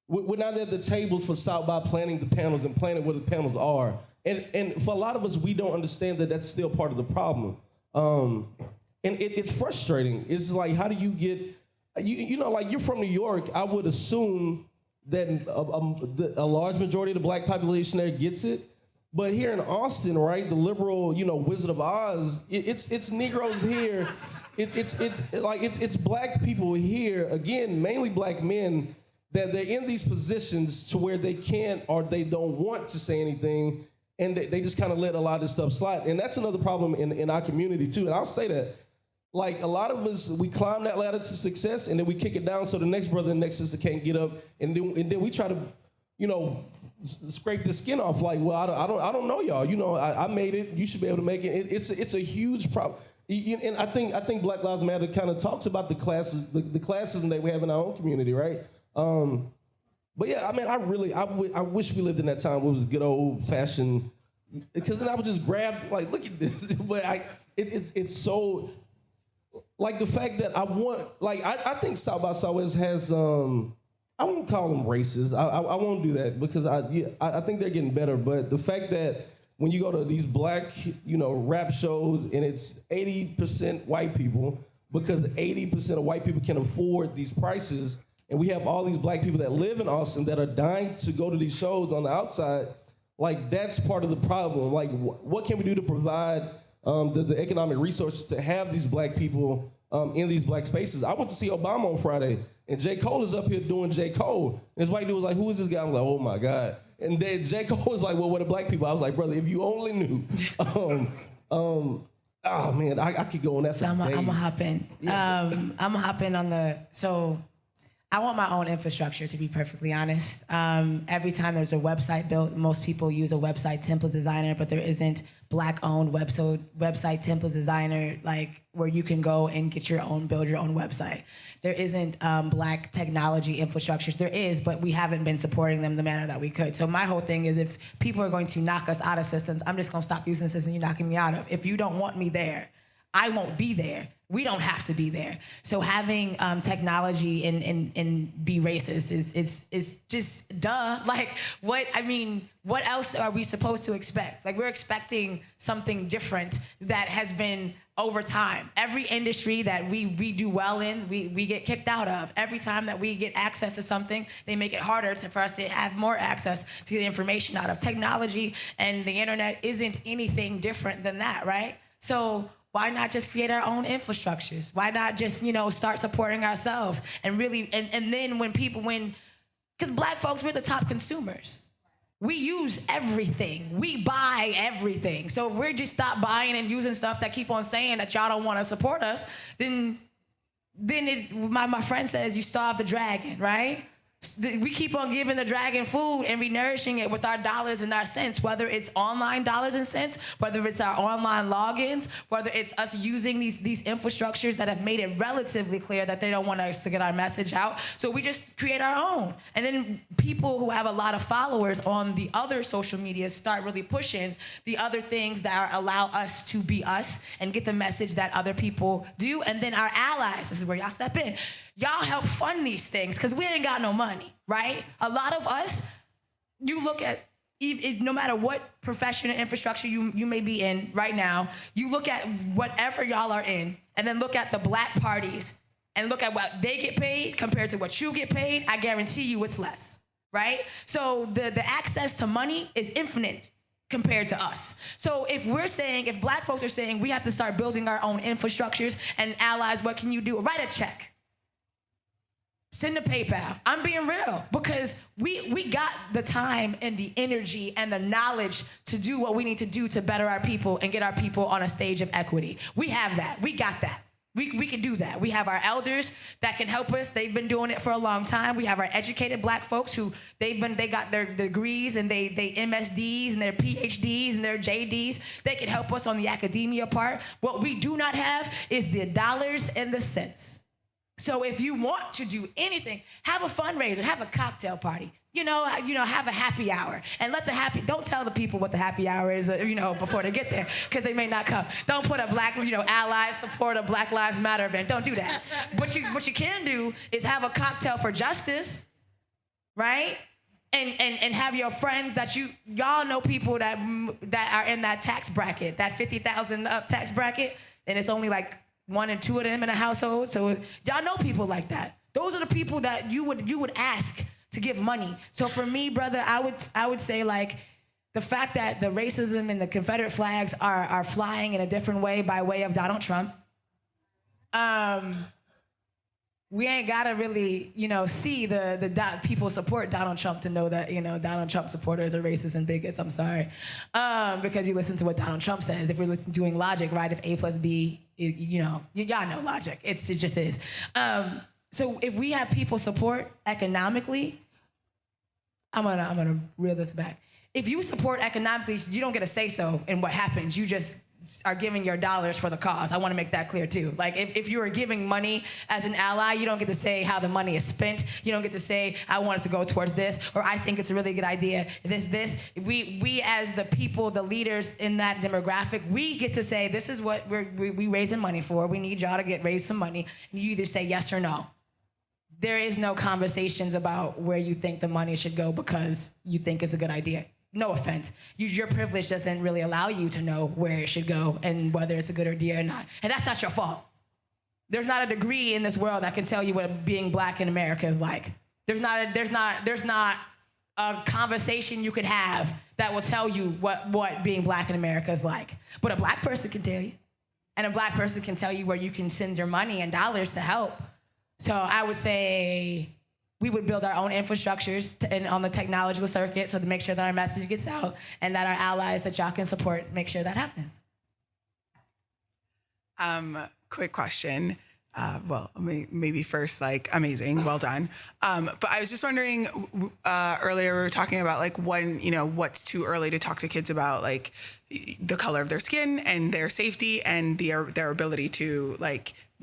We're not at the tables for South by planning the panels and planning where the panels are. And for a lot of us, we don't understand that that's still part of the problem. And it's frustrating. It's like, how do you get, you're from New York, I would assume that a large majority of the black population there gets it. But here in Austin, right, the liberal, Wizard of Oz, it's Negroes here. It's black people here, again, mainly black men, that they're in these positions to where they can't or they don't want to say anything, and they just kind of let a lot of this stuff slide. And that's another problem in our community too. And I'll say that, like, a lot of us, we climb that ladder to success and then we kick it down so the next brother and next sister can't get up, and then we try to, scrape the skin off. Like, well, I don't know y'all. I made it. You should be able to make it. It's a huge problem. And I think Black Lives Matter kind of talks about the classism that we have in our own community, right? But yeah, I mean, I wish we lived in that time where it was good old fashioned, because then I would just grab, like, look at this. But it's so, like, the fact that I think South by Southwest has, I won't call them racist. I won't do that, because I think they're getting better. But the fact that when you go to these black, rap shows and it's 80% white people, because 80% of white people can afford these prices, and we have all these black people that live in Austin that are dying to go to these shows on the outside, like, that's part of the problem. Like, what can we do to provide the economic resources to have these black people in these black spaces? I went to see Obama on Friday, and J. Cole is up here doing J. Cole. And this white dude was like, who is this guy? I was like, oh my God. And then J. Cole was like, well, what are black people? I was like, brother, if you only knew. Oh man, I could go on that. So I'm gonna hop in. Yeah. I'm gonna hop in so I want my own infrastructure, to be perfectly honest. Every time there's a website built, most people use a website template designer, but there isn't Black-owned website template designer, like, where you can go and build your own website. There isn't Black technology infrastructures. There is, but we haven't been supporting them the manner that we could. So my whole thing is, if people are going to knock us out of systems, I'm just gonna stop using the system you're knocking me out of. If you don't want me there, I won't be there. We don't have to be there. So having technology and be racist is just duh. Like, what else are we supposed to expect? Like, we're expecting something different that has been over time. Every industry that we do well in, we get kicked out of. Every time that we get access to something, they make it harder for us to have more access to the information out of. Technology and the internet isn't anything different than that, right? So why not just create our own infrastructures? Why not just, start supporting ourselves and really, and then because Black folks, we're the top consumers. We use everything. We buy everything. So if we're just stop buying and using stuff that keep on saying that y'all don't want to support us, then my friend says you starve the dragon, right? We keep on giving the dragon food and re-nourishing it with our dollars and our cents, whether it's online dollars and cents, whether it's our online logins, whether it's us using these infrastructures that have made it relatively clear that they don't want us to get our message out. So we just create our own. And then people who have a lot of followers on the other social media start really pushing the other things that allow us to be us and get the message that other people do. And then our allies, this is where y'all step in. Y'all help fund these things, because we ain't got no money, right? A lot of us, you look at, no matter what profession or infrastructure you may be in right now, you look at whatever y'all are in, and then look at the Black parties, and look at what they get paid compared to what you get paid, I guarantee you it's less, right? So the access to money is infinite compared to us. So if Black folks are saying we have to start building our own infrastructures and allies, what can you do? Write a check. Send a PayPal. I'm being real, because we got the time and the energy and the knowledge to do what we need to do to better our people and get our people on a stage of equity. We have that. We got that. We can do that. We have our elders that can help us. They've been doing it for a long time. We have our educated Black folks who they got their degrees and they MSDs and their PhDs and their JDs. They can help us on the academia part. What we do not have is the dollars and the cents. So if you want to do anything, have a fundraiser, have a cocktail party, have a happy hour, and don't tell the people what the happy hour is, before they get there, because they may not come. Don't put a Black, allies support a Black Lives Matter event. Don't do that. What you can do is have a cocktail for justice, right? And have your friends that y'all know people that are in that tax bracket, that 50,000 up tax bracket, and it's only like 1 and 2 of them in a household. So y'all know people like that. Those are the people that you would ask to give money. So for me, brother, I would say, like, the fact that the racism and the Confederate flags are flying in a different way by way of Donald Trump. we ain't gotta really, see the people support Donald Trump to know that, Donald Trump supporters are racist and bigots. I'm sorry. Because you listen to what Donald Trump says. If we're doing logic, right? If A plus B, y'all know logic. It just is. So if we have people support economically, I'm gonna reel this back. If you support economically, you don't get a say so in what happens. You just are giving your dollars for the cause. I want to make that clear too. Like if you are giving money as an ally, you don't get to say how the money is spent. You don't get to say I want it to go towards this, or I think it's a really good idea. This. We as the people, the leaders in that demographic, we get to say this is what we raising money for. We need y'all to raise some money. And you either say yes or no. There is no conversations about where you think the money should go because you think it's a good idea. No offense. Your privilege doesn't really allow you to know where it should go and whether it's a good idea or not. And that's not your fault. There's not a degree in this world that can tell you what being black in America is like. There's not a conversation you could have that will tell you what being black in America is like. But a black person can tell you. And a black person can tell you where you can send your money and dollars to help. So I would say we would build our own infrastructures on the technological circuit so to make sure that our message gets out and that our allies that y'all can support make sure that happens. Quick question. Maybe first, amazing, well done. But I was just wondering, earlier we were talking about what's too early to talk to kids about the color of their skin and their safety and their ability to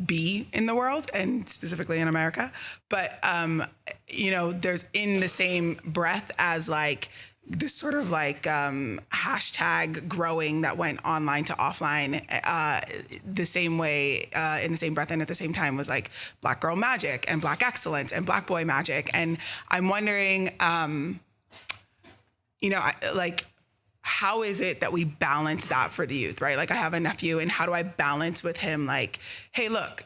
be in the world and specifically in America. But, there's in the same breath as this sort of hashtag growing that went online to offline the same way, in the same breath and at the same time was Black girl magic and Black excellence and Black boy magic. And I'm wondering, how is it that we balance that for the youth, right? I have a nephew, and how do I balance with him hey, look,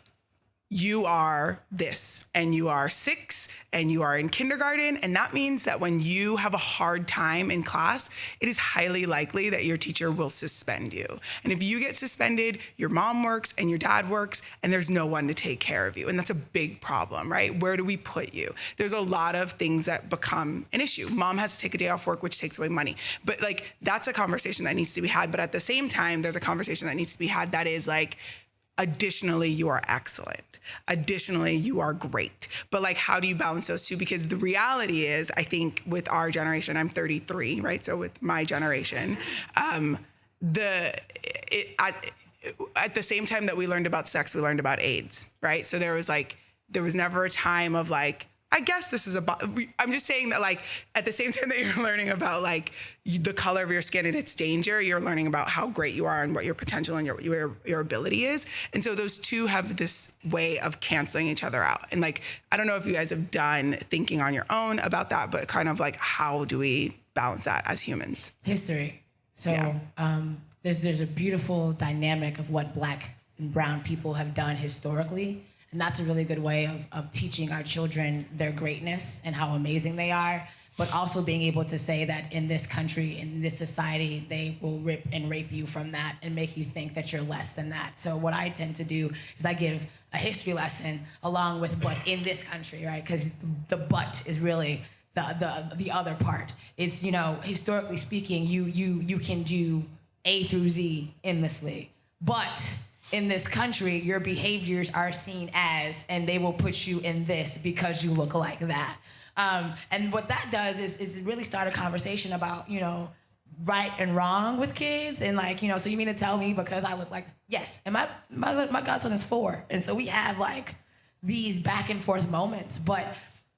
you are this, and you are 6, and you are in kindergarten, and that means that when you have a hard time in class, it is highly likely that your teacher will suspend you. And if you get suspended, your mom works and your dad works, and there's no one to take care of you. And that's a big problem, right? Where do we put you? There's a lot of things that become an issue. Mom has to take a day off work, which takes away money. But that's a conversation that needs to be had. But at the same time, there's a conversation that needs to be had that is additionally, you are excellent. Additionally, you are great. But how do you balance those two? Because the reality is, I think with our generation, I'm 33, right? So with my generation, at the same time that we learned about sex, we learned about AIDS, right? So there was never a time of I guess this is I'm just saying that at the same time that you're learning about the color of your skin and its danger, you're learning about how great you are and what your potential and your ability is. And so those two have this way of canceling each other out. And I don't know if you guys have done thinking on your own about that, but kind of how do we balance that as humans? History. So yeah. There's a beautiful dynamic of what Black and brown people have done historically. And that's a really good way of teaching our children their greatness and how amazing they are, but also being able to say that in this country, in this society, they will rip and rape you from that and make you think that you're less than that. So what I tend to do is I give a history lesson along with but in this country, right? Because the but is really the other part. It's, historically speaking, you can do A through Z endlessly, but in this country, your behaviors are seen as, and they will put you in this because you look like that. And what that does is really start a conversation about, right and wrong with kids. And so you mean to tell me because I look like, yes. And my godson is 4. And so we have these back and forth moments, but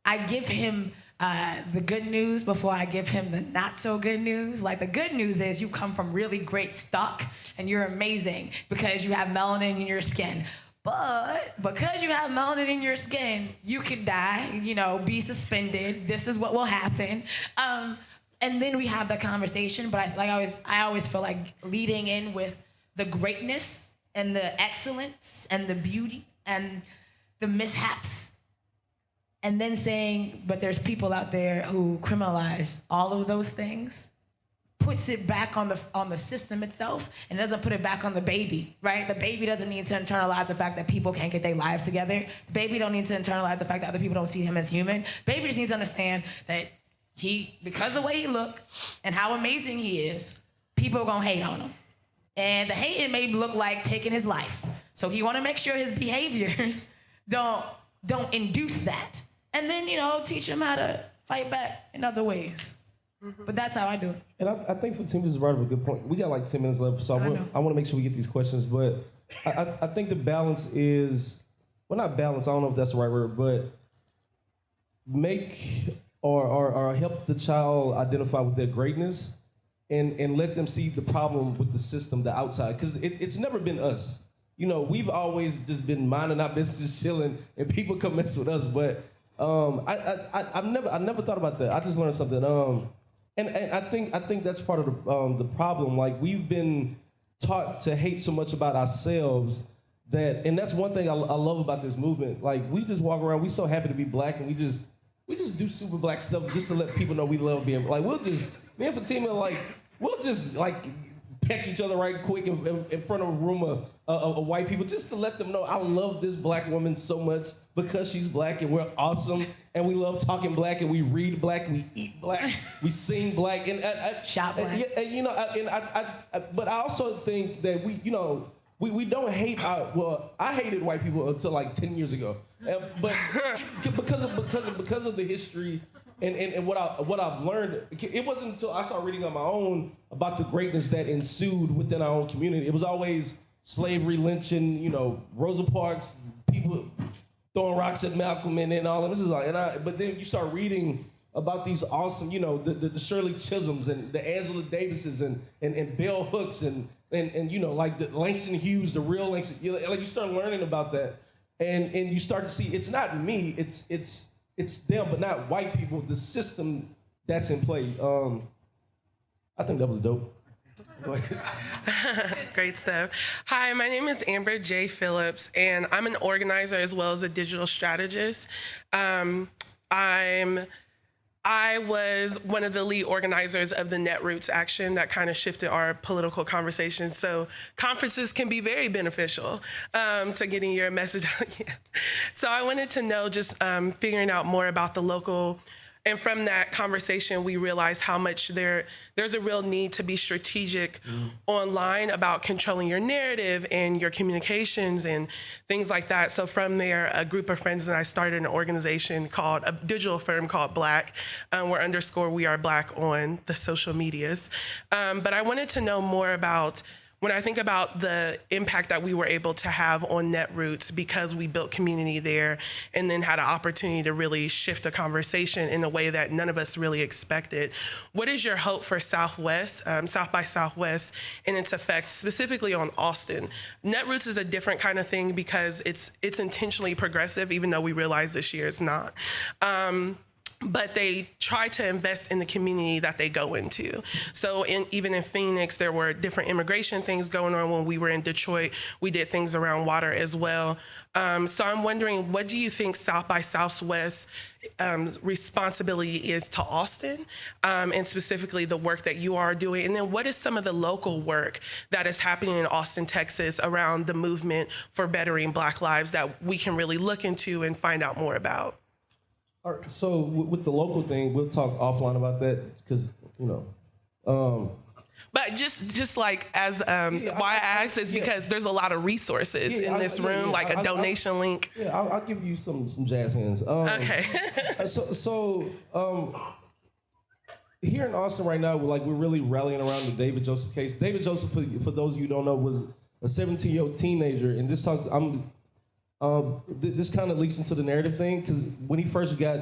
I give him the good news before I give him the not so good news. The good news is you come from really great stock and you're amazing because you have melanin in your skin. But because you have melanin in your skin, you could die, be suspended. This is what will happen. And then we have the conversation, but I always feel like leading in with the greatness and the excellence and the beauty and the mishaps. And then saying, but there's people out there who criminalize all of those things, puts it back on the system itself and doesn't put it back on the baby, right? The baby doesn't need to internalize the fact that people can't get their lives together. The baby don't need to internalize the fact that other people don't see him as human. Baby just needs to understand that because of the way he look and how amazing he is, people are gonna hate on him. And the hating may look like taking his life. So he wanna make sure his behaviors don't induce that. And then, teach him how to fight back in other ways. But that's how I do it. And I think for Tim, this is brought up a good point. We got like 10 minutes left, so I want to make sure we get these questions. But I think the balance is, well, not balance, I don't know if that's the right word, but make or help the child identify with their greatness and let them see the problem with the system, the outside. Because it's never been us. We've always just been minding our business, chilling, and people come mess with us. But I never thought about that. I just learned something. And I think that's part of the problem. Like, we've been taught to hate so much about ourselves and that's one thing I love about this movement. Like, we just walk around, we so happy to be black, and we just do super black stuff just to let people know we love being like. Me and Fatima, like, we'll just like peck each other right quick in front of a room of white people just to let them know I love this black woman so much because she's black and we're awesome and we love talking black and we read black, we eat black, we sing black and shop black. But I also think that we don't hate I hated white people until like 10 years ago, but because of the history and what I've learned, it wasn't until I started reading on my own about the greatness that ensued within our own community. It was always slavery, lynching, Rosa Parks, people throwing rocks at Malcolm and all. And this is like, but then you start reading about these awesome, the Shirley Chisholms and the Angela Davises and Bell Hooks and like the Langston Hughes, the real Langston. You start learning about that, and you start to see it's not me, it's them, but not white people. The system that's in play. I think that was dope. Go ahead. Great stuff. Hi, my name is Amber J. Phillips, and I'm an organizer as well as a digital strategist. I was one of the lead organizers of the Netroots action that kind of shifted our political conversation. So conferences can be very beneficial to getting your message out. Yeah. So I wanted to know, just figuring out more about the local. And from that conversation, we realized how much there's a real need to be strategic online about controlling your narrative and your communications and things like that. So from there, a group of friends and I started an organization a digital firm called Black. We're _ we are Black on the social medias. But I wanted to know more about, when I think about the impact that we were able to have on Netroots because we built community there and then had an opportunity to really shift the conversation in a way that none of us really expected. What is your hope for Southwest, South by Southwest, and its effect specifically on Austin? Netroots is a different kind of thing because it's intentionally progressive, even though we realize this year it's not. But they try to invest in the community that they go into. So even in Phoenix, there were different immigration things going on. When we were in Detroit, we did things around water as well. So I'm wondering, what do you think South by Southwest responsibility is to Austin, and specifically the work that you are doing? And then what is some of the local work that is happening in Austin, Texas around the movement for bettering Black lives that we can really look into and find out more about? All right, so with the local thing, we'll talk offline about that because, But just like as why I ask is because there's a lot of resources in this room, like a donation link. Yeah, I'll give you some jazz hands. Okay. So here in Austin right now, we're really rallying around the David Joseph case. David Joseph, for those of you who don't know, was a 17-year-old teenager, and this talks. This kind of leaks into the narrative thing because when he first got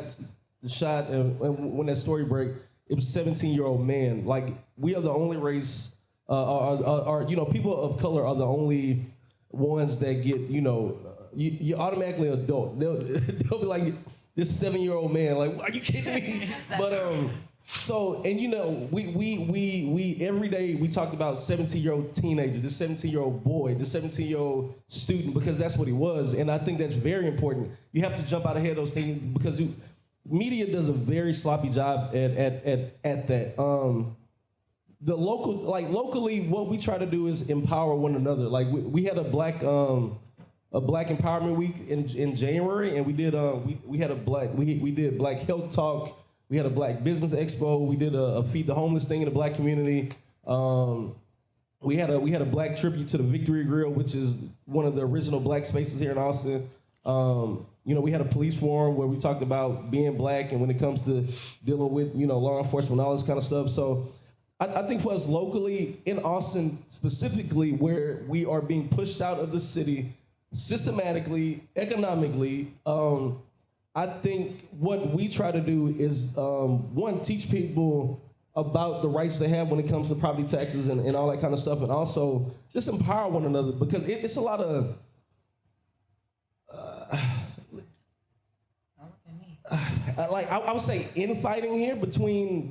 shot and when that story broke, it was a 17-year-old man. Like, we are the only race, people of color are the only ones that get, you're automatically adult. They'll be like, this 7-year-old man, like, are you kidding me? But so, and we every day we talked about 17-year-old teenager, this 17-year-old boy, the 17-year-old student, because that's what he was. And I think that's very important. You have to jump out ahead of those things because media does a very sloppy job at that. the local, like locally, what we try to do is empower one another. Like we had a black empowerment week in January, and we did we did Black Health Talk. We had a Black Business Expo. We did a Feed the Homeless thing in the Black community. We had a Black tribute to the Victory Grill, which is one of the original Black spaces here in Austin. We had a police forum where we talked about being Black and when it comes to dealing with, law enforcement, all this kind of stuff. So I think for us locally in Austin specifically, where we are being pushed out of the city systematically, economically, I think what we try to do is, one, teach people about the rights they have when it comes to property taxes and all that kind of stuff, and also just empower one another, because it's a lot of I would say infighting here between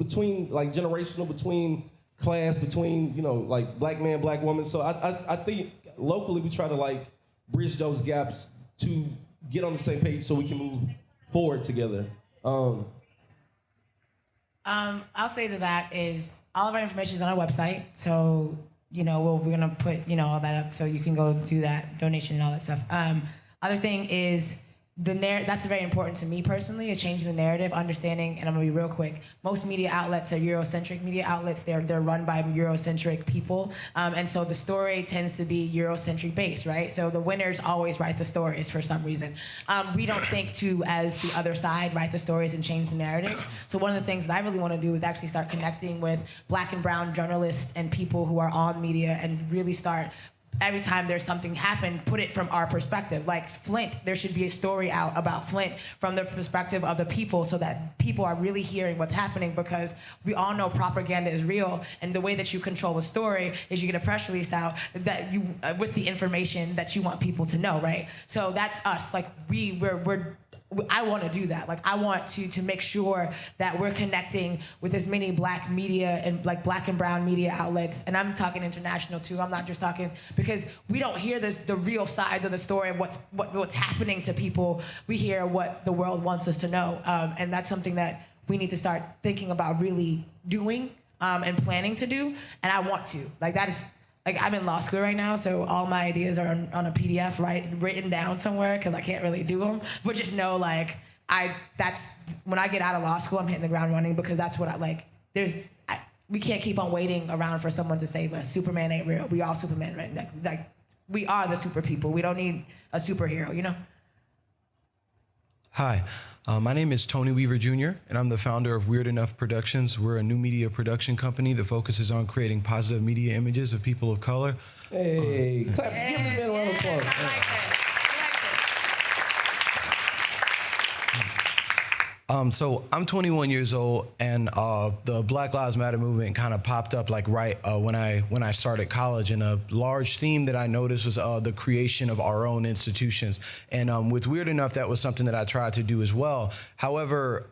like generational, between class, between like Black man, Black woman. So I think locally we try to like bridge those gaps to get on the same page so we can move forward together. I'll say that is all of our information is on our website. So, we're gonna put, all that up so you can go do that donation and all that stuff. Other thing is that's very important to me personally, is changing the narrative, understanding, and I'm gonna be real quick. Most media outlets are Eurocentric media outlets. They're run by Eurocentric people. And so the story tends to be Eurocentric based, right? So the winners always write the stories for some reason. We don't think to, as the other side, write the stories and change the narratives. So one of the things that I really wanna do is actually start connecting with Black and brown journalists and people who are on media and really start, every time there's something happen, put it from our perspective. Like Flint, there should be a story out about Flint from the perspective of the people, so that people are really hearing what's happening, because we all know propaganda is real, and the way that you control a story is you get a press release out that you with the information that you want people to know, right? So that's us. Like I want to do that. Like I want to make sure that we're connecting with as many Black media and like Black and brown media outlets, and I'm talking international too. I'm not just talking, because we don't hear the real sides of the story of what's happening to people. We hear what the world wants us to know, and that's something that we need to start thinking about really doing and planning to do. And I want to. Like that is. Like I'm in law school right now, so all my ideas are on a PDF, written down somewhere, because I can't really do them. But just know, like, that's when I get out of law school, I'm hitting the ground running, because that's what I like. We can't keep on waiting around for someone to save us. Superman ain't real. We all Superman, right? Like we are the super people. We don't need a superhero, Hi. My name is Tony Weaver Jr., and I'm the founder of Weird Enough Productions. We're a new media production company that focuses on creating positive media images of people of color. Hey, clap, give this man a round of applause. I like that. So I'm 21 years old, and the Black Lives Matter movement kind of popped up like when I started college, and a large theme that I noticed was the creation of our own institutions. And with Weird Enough, that was something that I tried to do as well. However,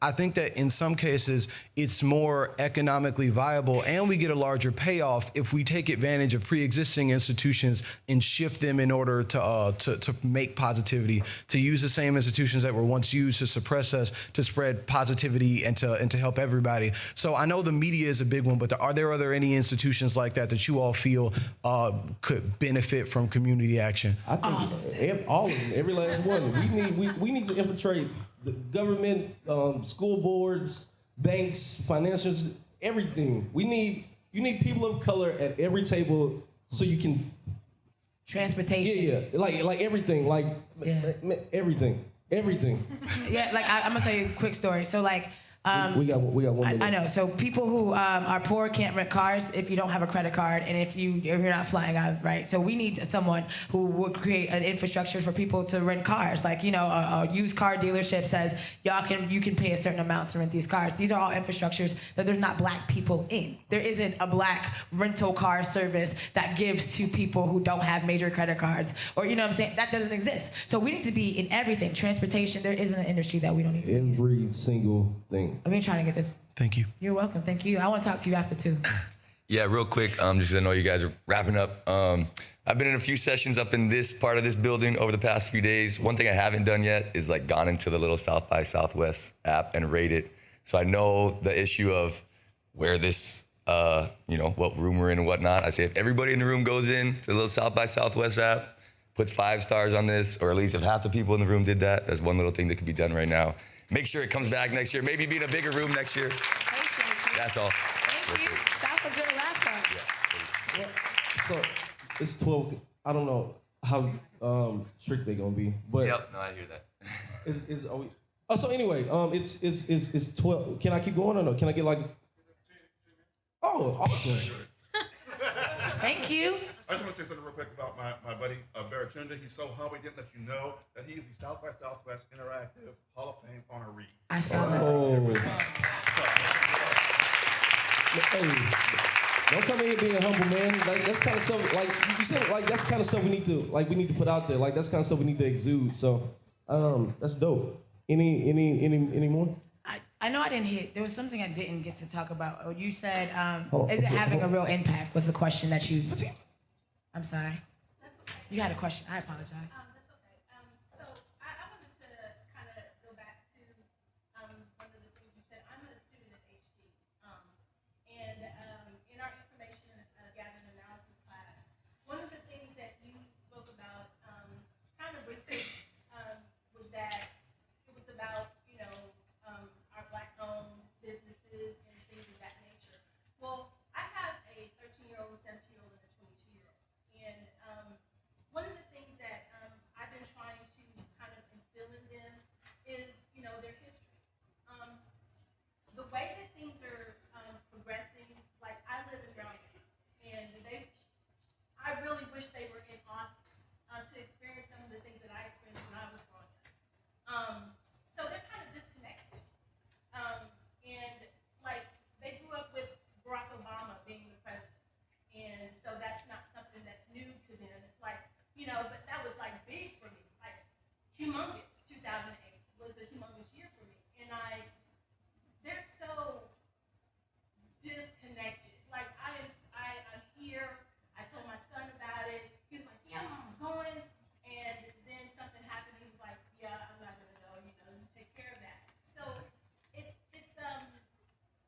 I think that in some cases it's more economically viable, and we get a larger payoff if we take advantage of pre-existing institutions and shift them in order to make positivity, to use the same institutions that were once used to suppress us, to spread positivity and to help everybody. So I know the media is a big one, but are there any institutions like that you all feel could benefit from community action? I think all of them, every last one. We need to infiltrate the government, school boards, banks, financials, everything. You need people of color at every table, so you can. Transportation. Yeah, like everything, everything. Yeah, like I'm gonna tell you a quick story. So like. We got 1 minute. I know. So people who are poor can't rent cars if you don't have a credit card, and if you're not flying out, right? So we need someone who would create an infrastructure for people to rent cars. Like a used car dealership says you can pay a certain amount to rent these cars. These are all infrastructures that there's not Black people in. There isn't a Black rental car service that gives to people who don't have major credit cards, or what I'm saying, that doesn't exist. So we need to be in everything. Transportation. There isn't an industry that we don't need to be in. Every single thing. I've been trying to get this. Thank you. You're welcome. Thank you. I want to talk to you after too. Yeah, real quick, just because I know you guys are wrapping up. I've been in a few sessions up in this part of this building over the past few days. One thing I haven't done yet is gone into the little South by Southwest app and rate it. So I know the issue of where this what room we're in and whatnot. I say if everybody in the room goes in to the little South by Southwest app, puts 5 stars on this, or at least if half the people in the room did that, that's one little thing that could be done right now. Make sure it comes back next year. Maybe be in a bigger room next year. That's all. Thank you. That's a good wrap up. Yeah. So it's 12. I don't know how strict they're gonna be, but Yep. No, I hear that. are we? Oh, so anyway, it's 12. Can I keep going or no? Can I get like? Oh, awesome. Thank you. I just want to say something real quick about my buddy Baratunda. He's so humble, he didn't let you know that he's the South by Southwest Interactive Hall of Fame honoree. I saw that. Oh. Hey, don't come in here being humble, man. Like that's kind of stuff. Like you said, like that's kind of stuff we need to put out there. Like that's kind of stuff we need to exude. So, that's dope. Any more? I know I didn't hear. There was something I didn't get to talk about. Oh, you said, is it having a real impact? Was the question that you? I'm sorry. You had a question. I apologize. That's okay. So I wanted to kind of go back to one of the things you said. I'm a student at HT, and in our information gathering analysis class, one of the things that you spoke about, kind of with it, was that it was about our Black-owned businesses and things of that nature. Well, I have a 13-year-old, 17-year-old, and a 22-year-old. And one of the things that I've been trying to kind of instill in them is, their history. The way that things are progressing, like I live in Birmingham, and I really wish they were in Austin to experience some of the things that I experienced when I was growing up. So they're kind of disconnected. And like they grew up with Barack Obama being the president. And so that's not something that's new to them. It's like, but that was like big for me, like humongous. 2008 was a humongous year for me. And they're so disconnected. Like I'm here. I told my son about it. He was like, yeah, I'm going. And then something happened. He was like, yeah, I'm not gonna go, take care of that. So it's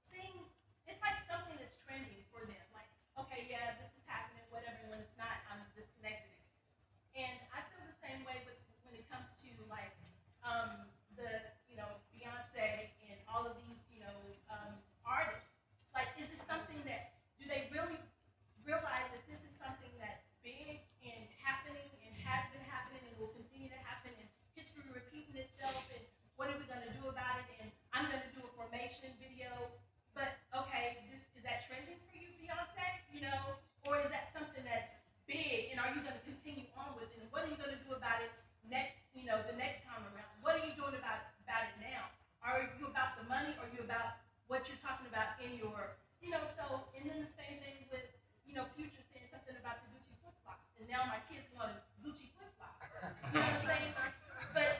seeing, it's like something that's trending for them. Like, okay, yeah, this is happening, whatever, and when it's not, I'm disconnected. And I feel the same way when it comes to like the Beyonce and all of these artists. Like, is this something that, do they really realize that this is something that's big and happening and has been happening and will continue to happen and history repeating itself and what are we going to do about it? And I'm going to do a formation video, but okay, is that trending for you, Beyonce? Or is that something that's big and are you going to continue on with it? And what are you going to do about it next, the next time around? What are you doing about it now? Are you about the money or are you about what you're talking about in your, so, and then the same thing with, Future saying something about the Gucci flip-flops. And now my kids want a Gucci flip-flops. You know what I'm saying? But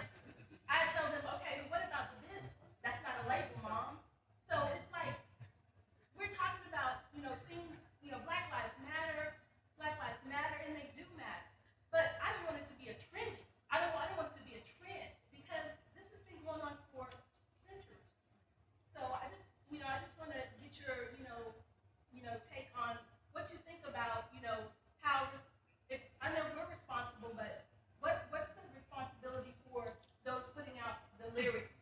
I tell them, okay, but what about this? That's not a label, Mom. So it's like, we're talking about, things, Black Lives Matter, and they do matter. But I don't want it to be a trend. I don't want it to be a trend because this has been going on for centuries. So I just want to get your, take on what you think about, how, I know we're responsible, but what's the responsibility for those putting out the lyrics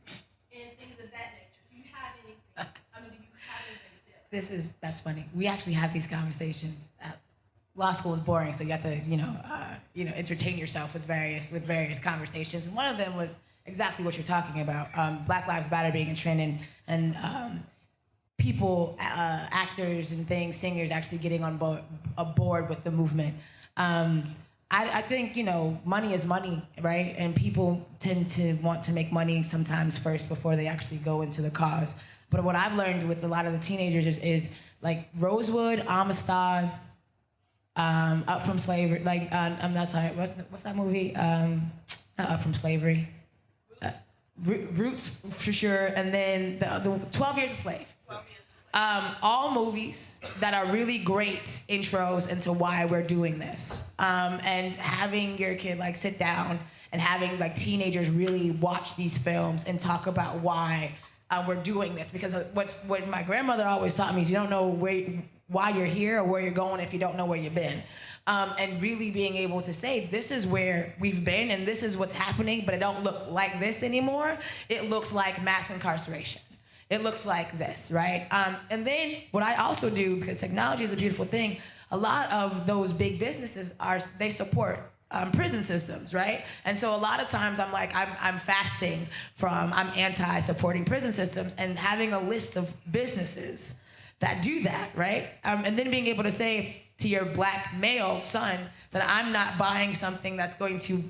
and things of that nature? Do you have anything? Do you have anything to say? That's funny. We actually have these conversations. Law school is boring, so you have to, entertain yourself with various conversations. And one of them was exactly what you're talking about. Black Lives Matter being a trend and people, actors and things, singers actually getting on board with the movement. I think, money is money, right? And people tend to want to make money sometimes first before they actually go into the cause. But what I've learned with a lot of the teenagers is like Rosewood, Amistad, Up From Slavery, like, I'm not sorry, what's that movie? Not Up From Slavery. Roots, for sure, and then the 12 Years a Slave. All movies that are really great intros into why we're doing this. And having your kid like sit down and having like teenagers really watch these films and talk about why we're doing this. Because what my grandmother always taught me is you don't know why you're here or where you're going if you don't know where you've been. And really being able to say, this is where we've been and this is what's happening, but it don't look like this anymore. It looks like mass incarceration. It looks like this, right? And then what I also do, because technology is a beautiful thing, a lot of those big businesses they support prison systems, right? And so a lot of times I'm fasting I'm anti-supporting prison systems and having a list of businesses that do that, right? And then being able to say to your black male son that I'm not buying something that's going to,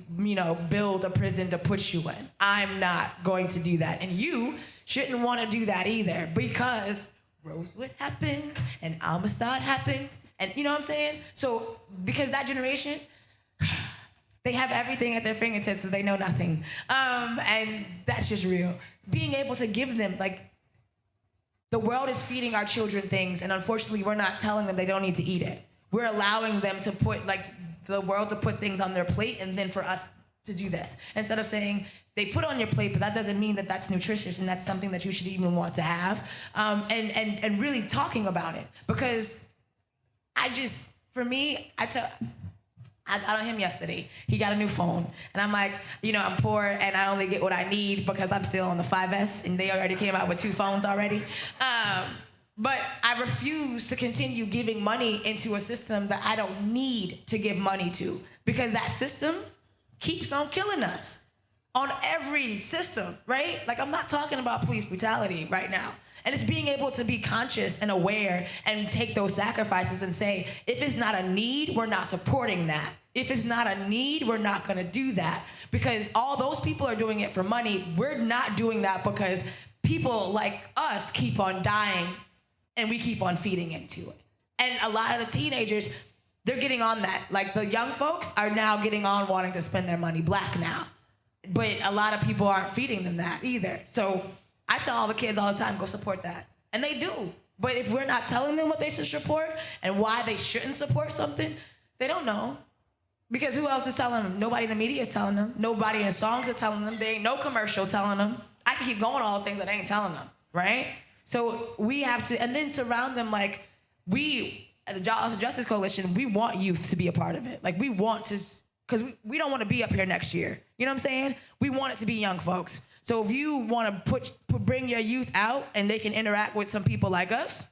build a prison to put you in. I'm not going to do that. And you shouldn't want to do that either, because Rosewood happened and Amistad happened, and you know what I'm saying? So because that generation, they have everything at their fingertips, but they know nothing. And that's just real. Being able to give them, the world is feeding our children things, and unfortunately, we're not telling them they don't need to eat it. We're allowing them to put, the world to put things on their plate, and then for us to do this. Instead of saying, they put on your plate, but that doesn't mean that that's nutritious and that's something that you should even want to have. And really talking about it. Because for me, I told him yesterday, he got a new phone. And I'm like, I'm poor and I only get what I need because I'm still on the 5S and they already came out with 2 phones already. But I refuse to continue giving money into a system that I don't need to give money to, because that system keeps on killing us on every system, right? I'm not talking about police brutality right now. And it's being able to be conscious and aware and take those sacrifices and say, if it's not a need, we're not supporting that. If it's not a need, we're not gonna do that. Because all those people are doing it for money. We're not doing that because people like us keep on dying and we keep on feeding into it. And a lot of the teenagers, they're getting on that. The young folks are now getting on wanting to spend their money black now. But a lot of people aren't feeding them that either. So I tell all the kids all the time, go support that. And they do. But if we're not telling them what they should support and why they shouldn't support something, they don't know. Because who else is telling them? Nobody in the media is telling them. Nobody in songs are telling them. There ain't no commercial telling them. I can keep going all the things that I ain't telling them, right? So we have to, and then surround them we, at the Justice Coalition, we want youth to be a part of it. We want to, because we don't want to be up here next year. You know what I'm saying? We want it to be young folks. So if you want to bring your youth out and they can interact with some people like us,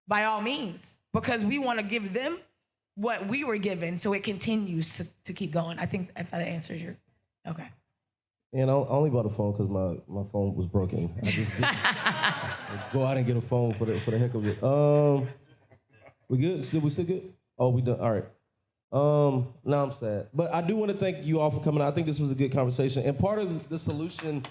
by all means, because we want to give them what we were given so it continues to keep going. I think if that answers your, okay. And I only bought a phone because my phone was broken. I just didn't go out and get a phone for the heck of it. We good? We still good? Oh, we done. All right. Now I'm sad. But I do want to thank you all for coming out. I think this was a good conversation. And part of the solution,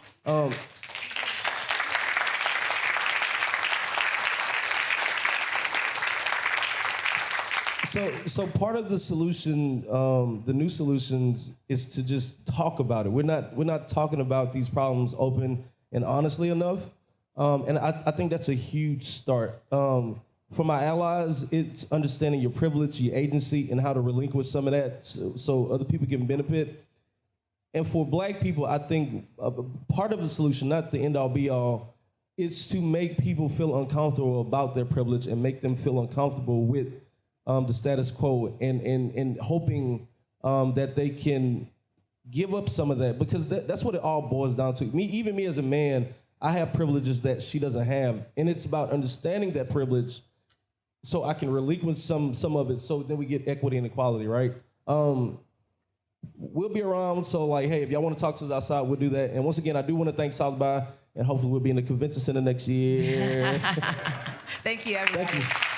So part of the solution, the new solutions, is to just talk about it. We're not talking about these problems open and honestly enough, and I think that's a huge start. For my allies, it's understanding your privilege, your agency, and how to relinquish some of that so other people can benefit. And for Black people, I think part of the solution, not the end all be all, is to make people feel uncomfortable about their privilege and make them feel uncomfortable with the status quo, and hoping that they can give up some of that, because that's what it all boils down to. Even me as a man, I have privileges that she doesn't have, and it's about understanding that privilege so I can relinquish some of it, so then we get equity and equality, right? We'll be around, so hey, if y'all want to talk to us outside, we'll do that. And once again, I do want to thank South by, and hopefully we'll be in the convention center next year. Thank you, everybody. Thank you.